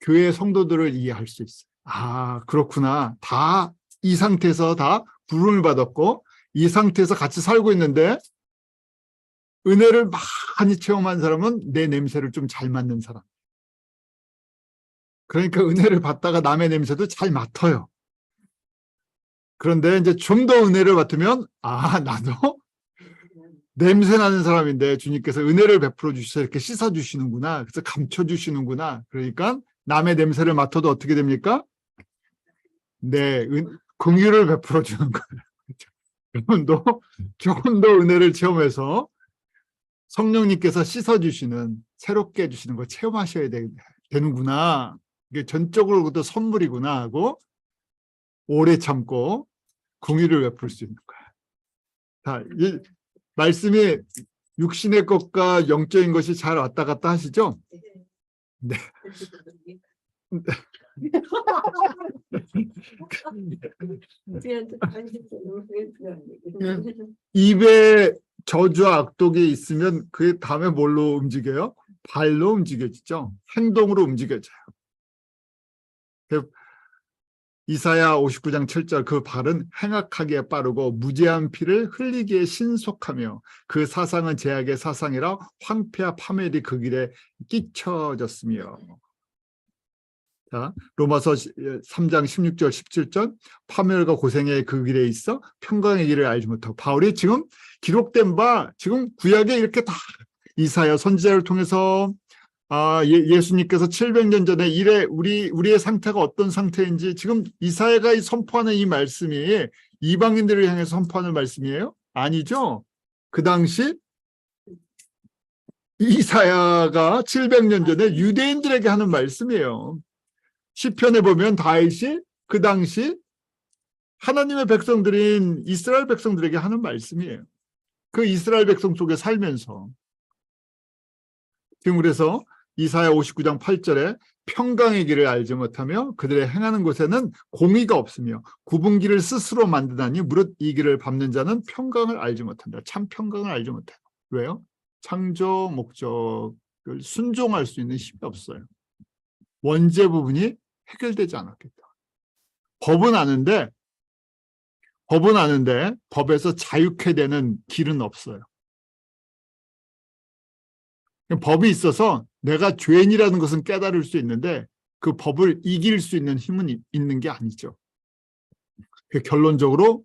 교회 성도들을 이해할 수 있어요. 그렇구나. 다 이 상태에서 다 부름을 받았고 이 상태에서 같이 살고 있는데 은혜를 많이 체험한 사람은 내 냄새를 좀 잘 맡는 사람. 그러니까 은혜를 받다가 남의 냄새도 잘 맡아요. 그런데 이제 좀 더 은혜를 맡으면 나도 냄새 나는 사람인데 주님께서 은혜를 베풀어 주셔서 이렇게 씻어 주시는구나. 그래서 감춰 주시는구나. 그러니까 남의 냄새를 맡아도 어떻게 됩니까? 네, 긍휼을 베풀어 주는 거예요. 조금 더 은혜를 체험해서 성령님께서 씻어 주시는, 새롭게 해주시는 걸 체험하셔야 되는구나. 이게 전적으로도 선물이구나 하고 오래 참고 긍휼을 베풀 수 있는 거예요. 이 말씀이 육신의 것과 영적인 것이 잘 왔다 갔다 하시죠? 네. 입에 저주와 악독이 있으면 그 다음에 뭘로 움직여요? 발로 움직여지죠. 행동으로 움직여져요. 이사야 59장 7절 그 발은 행악하기에 빠르고 무죄한 피를 흘리기에 신속하며 그 사상은 제약의 사상이라 황폐와 파멸이 그 길에 끼쳐졌으며. 자, 로마서 3장 16절 17절 파멸과 고생의 그 길에 있어 평강의 길을 알지 못하고. 바울이 지금 기록된 바 지금 구약에 이렇게 다 이사야 선지자를 통해서 예수님께서 700년 전에 우리의 상태가 어떤 상태인지 지금 이사야가 선포하는 이 말씀이 이방인들을 향해서 선포하는 말씀이에요? 아니죠. 그 당시 이사야가 700년 전에 유대인들에게 하는 말씀이에요. 시편에 보면 다윗이 그 당시 하나님의 백성들인 이스라엘 백성들에게 하는 말씀이에요. 그 이스라엘 백성 속에 살면서. 지금 그래서 이사야 59장 8절에 평강의 길을 알지 못하며 그들의 행하는 곳에는 공의가 없으며 굽은 길을 스스로 만드다니 무릇 이 길을 밟는 자는 평강을 알지 못한다. 참 평강을 알지 못해요. 왜요? 창조 목적을 순종할 수 있는 힘이 없어요. 원죄 부분이 해결되지 않았겠다. 법은 아는데 법에서 자유케 되는 길은 없어요. 법이 있어서 내가 죄인이라는 것은 깨달을 수 있는데 그 법을 이길 수 있는 힘은 있는 게 아니죠. 결론적으로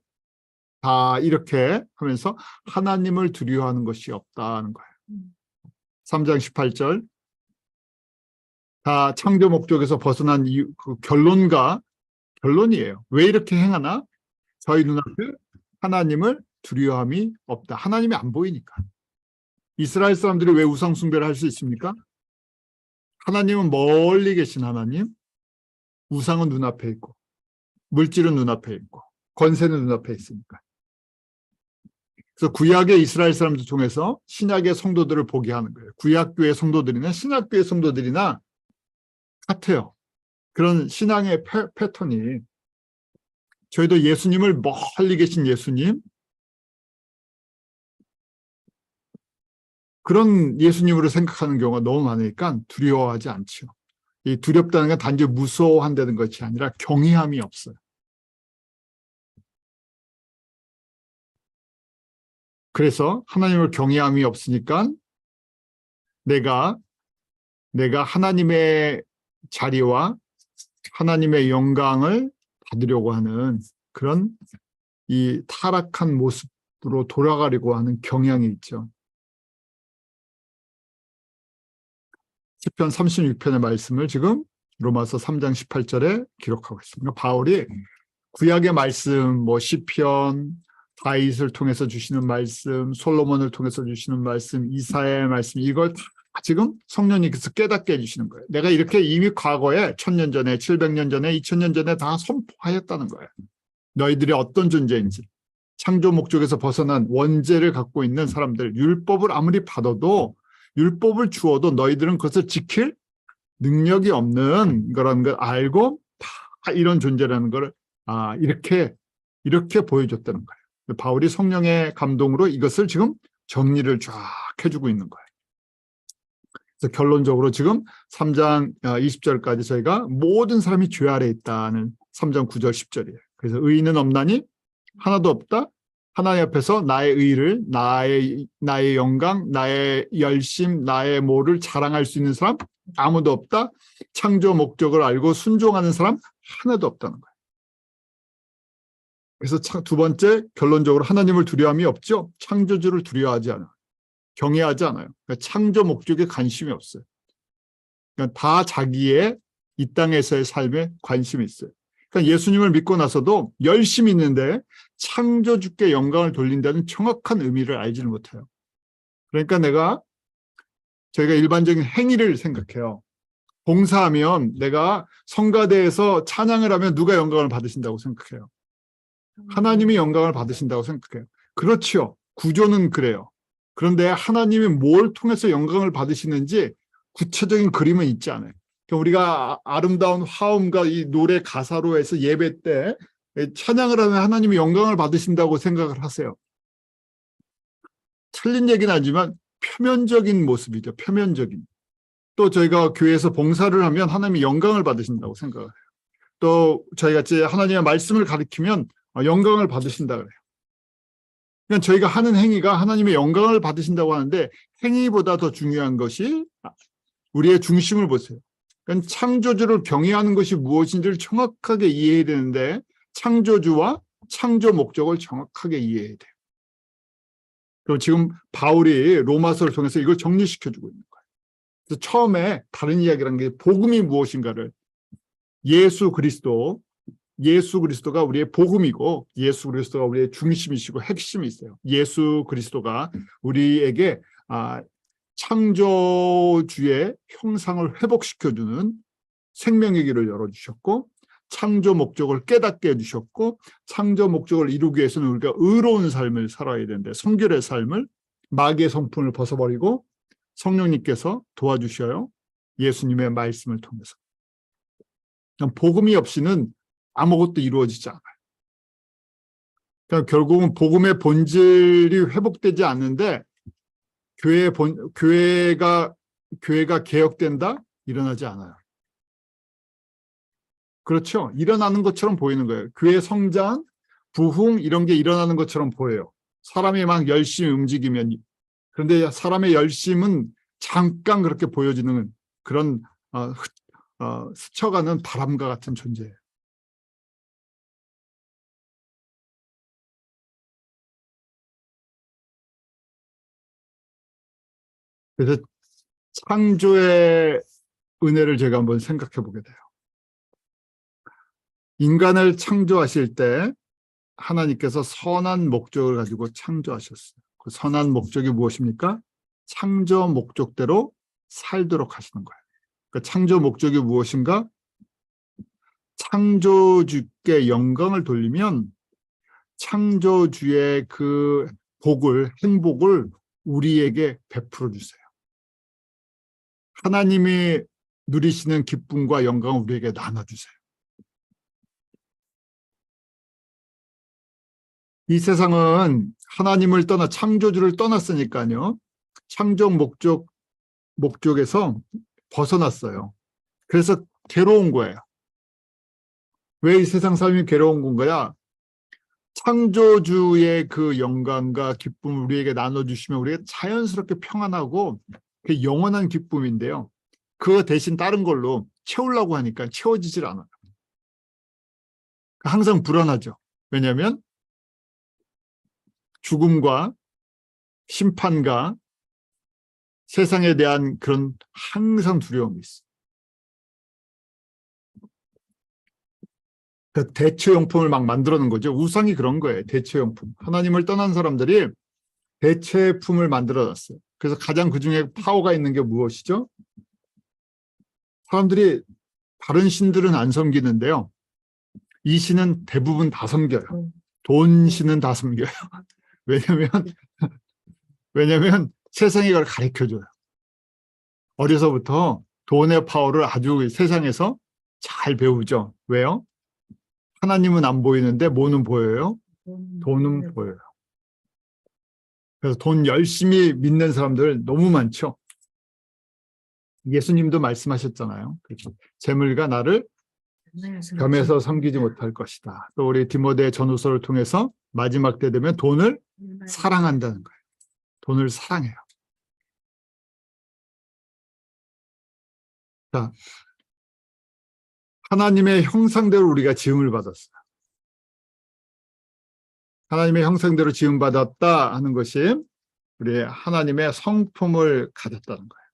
다 이렇게 하면서 하나님을 두려워하는 것이 없다는 거예요. 3장 18절 다 창조 목적에서 벗어난 이유, 그 결론이에요. 왜 이렇게 행하나? 저희 눈앞에 하나님을 두려워함이 없다. 하나님이 안 보이니까. 이스라엘 사람들이 왜 우상 숭배를 할 수 있습니까? 하나님은 멀리 계신 하나님, 우상은 눈앞에 있고 물질은 눈앞에 있고 권세는 눈앞에 있으니까. 그래서 구약의 이스라엘 사람들 통해서 신약의 성도들을 보게 하는 거예요. 구약교회 성도들이나 신약교회 성도들이나 같아요. 그런 신앙의 패턴이. 저희도 예수님을 멀리 계신 예수님, 그런 예수님으로 생각하는 경우가 너무 많으니까 두려워하지 않죠. 이 두렵다는 건 단지 무서워한다는 것이 아니라 경외함이 없어요. 그래서 하나님을 경외함이 없으니까 내가 하나님의 자리와 하나님의 영광을 받으려고 하는 그런 이 타락한 모습으로 돌아가려고 하는 경향이 있죠. 시편 36편의 말씀을 지금 로마서 3장 18절에 기록하고 있습니다. 바울이 구약의 말씀, 시편, 다윗을 통해서 주시는 말씀, 솔로몬을 통해서 주시는 말씀, 이사야의 말씀, 이걸 다 지금 성령님께서 깨닫게 해주시는 거예요. 내가 이렇게 이미 과거에 1000년 전에, 700년 전에, 2000년 전에 다 선포하였다는 거예요. 너희들이 어떤 존재인지. 창조 목적에서 벗어난 원죄를 갖고 있는 사람들, 율법을 아무리 받아도 율법을 주어도 너희들은 그것을 지킬 능력이 없는 거라는 걸 알고 다 이런 존재라는 걸 이렇게 보여줬다는 거예요. 바울이 성령의 감동으로 이것을 지금 정리를 쫙 해주고 있는 거예요. 그래서 결론적으로 지금 3장 20절까지 저희가 모든 사람이 죄 아래 있다는 3장 9절 10절이에요. 그래서 의인은 없나니 하나도 없다. 하나님 앞에서 나의 의를, 나의 영광, 나의 열심, 나의 뭐를 자랑할 수 있는 사람 아무도 없다. 창조 목적을 알고 순종하는 사람 하나도 없다는 거예요. 그래서 두 번째 결론적으로 하나님을 두려움이 없죠. 창조주를 두려워하지 않아요. 경외하지 않아요. 그러니까 창조 목적에 관심이 없어요. 그러니까 다 자기의 이 땅에서의 삶에 관심이 있어요. 그러니까 예수님을 믿고 나서도 열심히 있는데 창조주께 영광을 돌린다는 정확한 의미를 알지는 못해요. 그러니까 저희가 일반적인 행위를 생각해요. 봉사하면 내가 성가대에서 찬양을 하면 누가 영광을 받으신다고 생각해요? 하나님이 영광을 받으신다고 생각해요. 그렇죠. 구조는 그래요. 그런데 하나님이 뭘 통해서 영광을 받으시는지 구체적인 그림은 있지 않아요. 우리가 아름다운 화음과 이 노래 가사로 해서 예배 때 찬양을 하면 하나님이 영광을 받으신다고 생각을 하세요. 틀린 얘기는 아니지만 표면적인 모습이죠. 표면적인. 또 저희가 교회에서 봉사를 하면 하나님이 영광을 받으신다고 생각을 해요. 또 저희 같이 하나님의 말씀을 가리키면 영광을 받으신다 그래요. 그러니까 저희가 하는 행위가 하나님의 영광을 받으신다고 하는데 행위보다 더 중요한 것이 우리의 중심을 보세요. 그러니까 창조주를 경외하는 것이 무엇인지를 정확하게 이해해야 되는데 창조주와 창조 목적을 정확하게 이해해야 돼요. 그리고 지금 바울이 로마서를 통해서 이걸 정리시켜주고 있는 거예요. 그래서 처음에 다른 이야기라는 게 복음이 무엇인가를 예수 그리스도가 우리의 복음이고 예수 그리스도가 우리의 중심이시고 핵심이 있어요. 예수 그리스도가 우리에게 창조주의 형상을 회복시켜주는 생명의 길을 열어주셨고 창조 목적을 깨닫게 해주셨고 창조 목적을 이루기 위해서는 우리가 의로운 삶을 살아야 되는데 성결의 삶을 마귀의 성품을 벗어버리고 성령님께서 도와주셔요. 예수님의 말씀을 통해서. 복음이 없이는 아무것도 이루어지지 않아요. 그러니까 결국은 복음의 본질이 회복되지 않는데 교회가 개혁된다? 일어나지 않아요. 그렇죠. 일어나는 것처럼 보이는 거예요. 교회 성장, 부흥 이런 게 일어나는 것처럼 보여요. 사람이 막 열심히 움직이면. 그런데 사람의 열심은 잠깐 그렇게 보여지는 그런 스쳐가는 바람과 같은 존재예요. 그래서 창조의 은혜를 제가 한번 생각해 보게 돼요. 인간을 창조하실 때 하나님께서 선한 목적을 가지고 창조하셨어요. 그 선한 목적이 무엇입니까? 창조 목적대로 살도록 하시는 거예요. 그러니까 창조 목적이 무엇인가? 창조주께 영광을 돌리면 창조주의 그 행복을 우리에게 베풀어 주세요. 하나님이 누리시는 기쁨과 영광을 우리에게 나눠주세요. 이 세상은 하나님을 떠나 창조주를 떠났으니까요. 창조 목적에서 벗어났어요. 그래서 괴로운 거예요. 왜 이 세상 삶이 괴로운 건가요? 창조주의 그 영광과 기쁨을 우리에게 나눠주시면 우리가 자연스럽게 평안하고 그 영원한 기쁨인데요. 그 대신 다른 걸로 채우려고 하니까 채워지질 않아요. 항상 불안하죠. 왜냐하면 죽음과 심판과 세상에 대한 그런 항상 두려움이 있어요. 그 대체용품을 막 만들어놓은 거죠. 우상이 그런 거예요. 대체용품. 하나님을 떠난 사람들이 대체품을 만들어놨어요. 그래서 가장 그중에 파워가 있는 게 무엇이죠? 사람들이 다른 신들은 안 섬기는데요. 이 신은 대부분 다 섬겨요. 돈 신은 다 섬겨요. 왜냐면 세상이 그걸 가르쳐줘요. 어려서부터 돈의 파워를 아주 세상에서 잘 배우죠. 왜요? 하나님은 안 보이는데 뭐는 보여요? 돈은 보여요. 그래서 돈 열심히 믿는 사람들 너무 많죠. 예수님도 말씀하셨잖아요. 그렇죠. 재물과 나를 겸해서 섬기지 못할 것이다. 또 우리 디모데 전후서를 통해서 마지막 때 되면 돈을 사랑한다는 거예요. 돈을 사랑해요. 자, 하나님의 형상대로 우리가 지음을 받았어요. 하나님의 형상대로 지음받았다 하는 것이 우리 하나님의 성품을 가졌다는 거예요.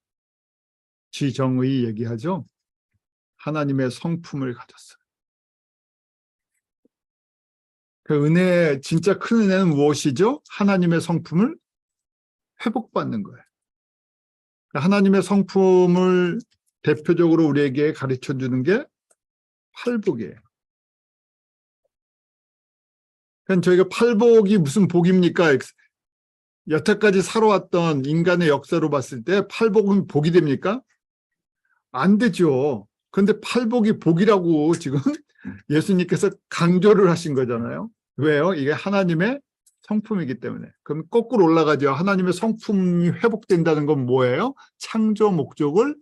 지정의 얘기하죠. 하나님의 성품을 가졌어요. 그 은혜, 진짜 큰 은혜는 무엇이죠? 하나님의 성품을 회복받는 거예요. 하나님의 성품을 대표적으로 우리에게 가르쳐 주는 게 팔복이에요. 그러니까 저희가 팔복이 무슨 복입니까? 여태까지 살아왔던 인간의 역사로 봤을 때 팔복은 복이 됩니까? 안 되죠. 그런데 팔복이 복이라고 지금 예수님께서 강조를 하신 거잖아요. 왜요? 이게 하나님의 성품이기 때문에. 그럼 거꾸로 올라가죠. 하나님의 성품이 회복된다는 건 뭐예요? 창조 목적을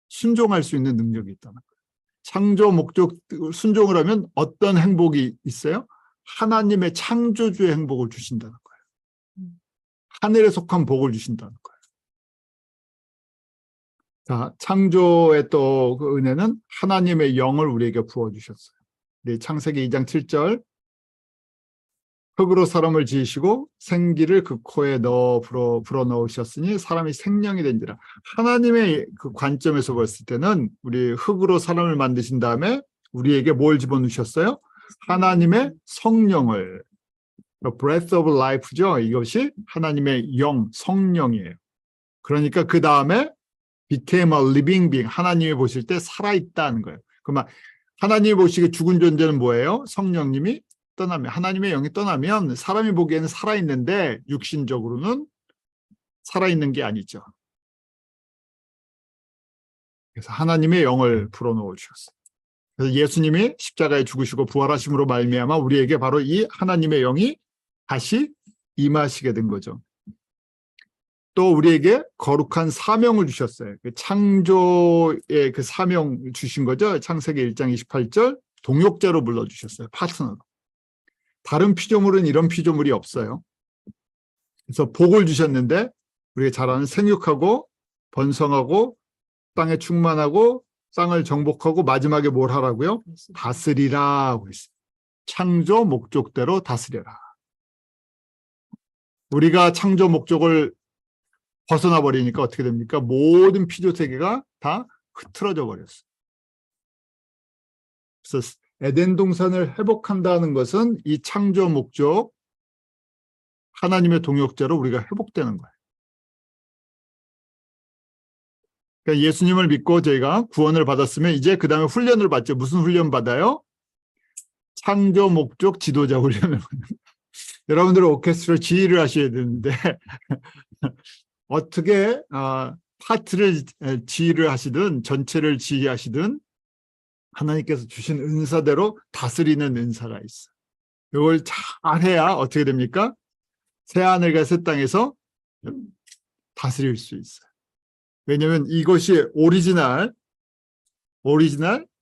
순종할 수 있는 능력이 있다는 거예요. 창조 목적 순종을 하면 어떤 행복이 있어요? 하나님의 창조주의 행복을 주신다는 거예요. 하늘에 속한 복을 주신다는 거예요. 자, 창조의 또 그 은혜는 하나님의 영을 우리에게 부어주셨어요. 창세기 2장 7절 흙으로 사람을 지으시고 생기를 그 코에 불어넣으셨으니 사람이 생명이 된지라. 하나님의 그 관점에서 봤을 때는 우리 흙으로 사람을 만드신 다음에 우리에게 뭘 집어넣으셨어요? 하나님의 성령을. breath of life죠. 이것이 하나님의 영, 성령이에요. 그러니까 그 다음에 became a living being. 하나님이 보실 때 살아있다는 거예요. 그러면 하나님이 보시기에 죽은 존재는 뭐예요? 성령님이 떠나면, 하나님의 영이 떠나면 사람이 보기에는 살아있는데 육신적으로는 살아있는 게 아니죠. 그래서 하나님의 영을 불어넣어 주셨어요. 그래서 예수님이 십자가에 죽으시고 부활하심으로 말미암아 우리에게 바로 이 하나님의 영이 다시 임하시게 된 거죠. 또 우리에게 거룩한 사명을 주셨어요. 창조의 그 사명 주신 거죠. 창세기 1장 28절 동역자로 불러주셨어요. 파트너로. 다른 피조물은 이런 피조물이 없어요. 그래서 복을 주셨는데 우리가 잘 아는 생육하고 번성하고 땅에 충만하고 땅을 정복하고 마지막에 뭘 하라고요? 다스리라 하고 있어요. 창조 목적대로 다스려라. 우리가 창조 목적을 벗어나 버리니까 어떻게 됩니까? 모든 피조 세계가 다 흐트러져 버렸어요. 그래서 에덴 동산을 회복한다는 것은 이 창조 목적, 하나님의 동역자로 우리가 회복되는 거예요. 그러니까 예수님을 믿고 저희가 구원을 받았으면 이제 그 다음에 훈련을 받죠. 무슨 훈련 받아요? 창조 목적 지도자 훈련을 받는. 여러분들은 오케스트라 지휘를 하셔야 되는데 어떻게 파트를 지휘를 하시든 전체를 지휘하시든 하나님께서 주신 은사대로 다스리는 은사가 있어요. 이걸 잘해야 어떻게 됩니까? 새하늘과 새 땅에서 다스릴 수 있어요. 왜냐하면 이것이 오리지널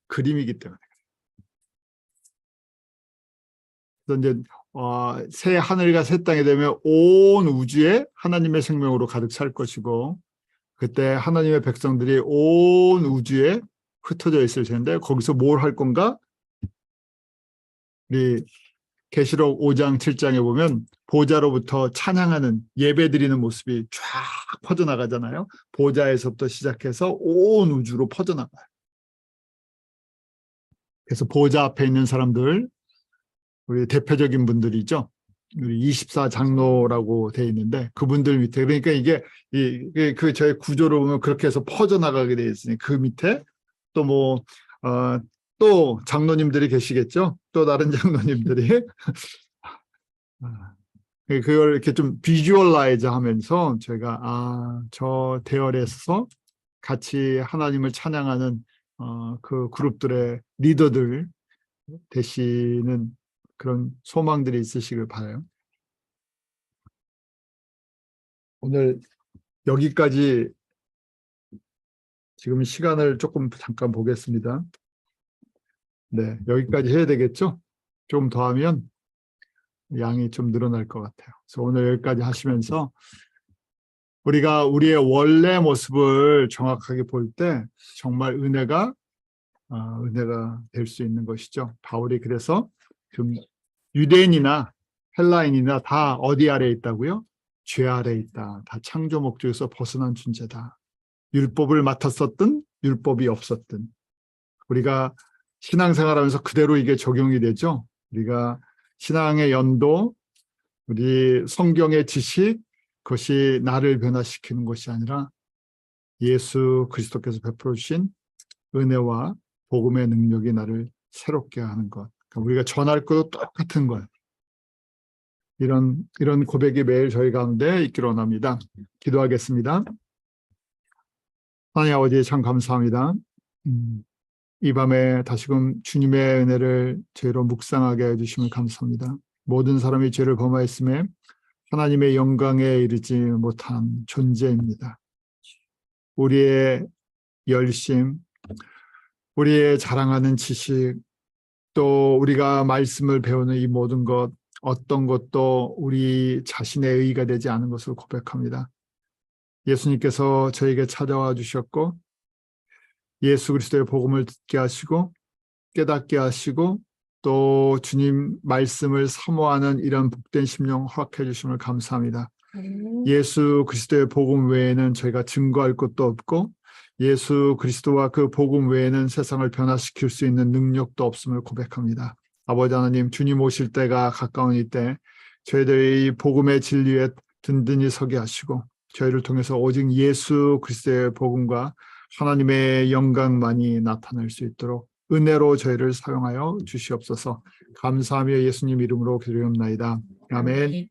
그림이기 때문에. 그래서 이제 새 하늘과 새 땅이 되면 온 우주에 하나님의 생명으로 가득 찰 것이고 그때 하나님의 백성들이 온 우주에 흩어져 있을 텐데 거기서 뭘 할 건가? 우리 계시록 5장 7장에 보면 보좌로부터 찬양하는 예배드리는 모습이 쫙 퍼져나가잖아요. 보좌에서부터 시작해서 온 우주로 퍼져나가요. 그래서 보좌 앞에 있는 사람들 우리 대표적인 분들이죠. 우리 24장로라고 돼 있는데 그분들 밑에 그러니까 이게 그 저의 구조로 보면 그렇게 해서 퍼져나가게 돼 있으니 그 밑에 또 또 장로님들이 계시겠죠. 또 다른 장로님들이 그걸 이렇게 좀 비주얼라이즈 하면서 저희가 저 대열에서 같이 하나님을 찬양하는 그 그룹들의 리더들 되시는 그런 소망들이 있으시길 바라요. 오늘 여기까지 지금 시간을 조금 잠깐 보겠습니다. 네, 여기까지 해야 되겠죠? 좀 더 하면 양이 좀 늘어날 것 같아요. 그래서 오늘 여기까지 하시면서 우리가 우리의 원래 모습을 정확하게 볼 때 정말 은혜가 될 수 있는 것이죠. 바울이 그래서 좀 유대인이나 헬라인이나 다 어디 아래에 있다고요? 죄 아래에 있다. 다 창조 목적에서 벗어난 존재다. 율법을 맡았었든 율법이 없었든 우리가 신앙생활하면서 그대로 이게 적용이 되죠. 우리가 신앙의 연도, 우리 성경의 지식, 그것이 나를 변화시키는 것이 아니라 예수 그리스도께서 베풀어 주신 은혜와 복음의 능력이 나를 새롭게 하는 것. 그러니까 우리가 전할 것도 똑같은 것. 이런 고백이 매일 저희 가운데 있기를 원합니다. 기도하겠습니다. 하나님 아버지 참 감사합니다. 이 밤에 다시금 주님의 은혜를 저희로 묵상하게 해주시면 감사합니다. 모든 사람이 죄를 범하였음에 하나님의 영광에 이르지 못한 존재입니다. 우리의 열심, 우리의 자랑하는 지식, 또 우리가 말씀을 배우는 이 모든 것, 어떤 것도 우리 자신의 의의가 되지 않은 것을 고백합니다. 예수님께서 저에게 찾아와 주셨고 예수 그리스도의 복음을 듣게 하시고 깨닫게 하시고 또 주님 말씀을 사모하는 이런 복된 심령 허락해 주심을 감사합니다. 예수 그리스도의 복음 외에는 저희가 증거할 것도 없고 예수 그리스도와 그 복음 외에는 세상을 변화시킬 수 있는 능력도 없음을 고백합니다. 아버지 하나님, 주님 오실 때가 가까운 이때 저희들이 복음의 진리에 든든히 서게 하시고 저희를 통해서 오직 예수 그리스도의 복음과 하나님의 영광만이 나타날 수 있도록 은혜로 저희를 사용하여 주시옵소서. 감사하며 예수님 이름으로 기도하옵나이다. 아멘.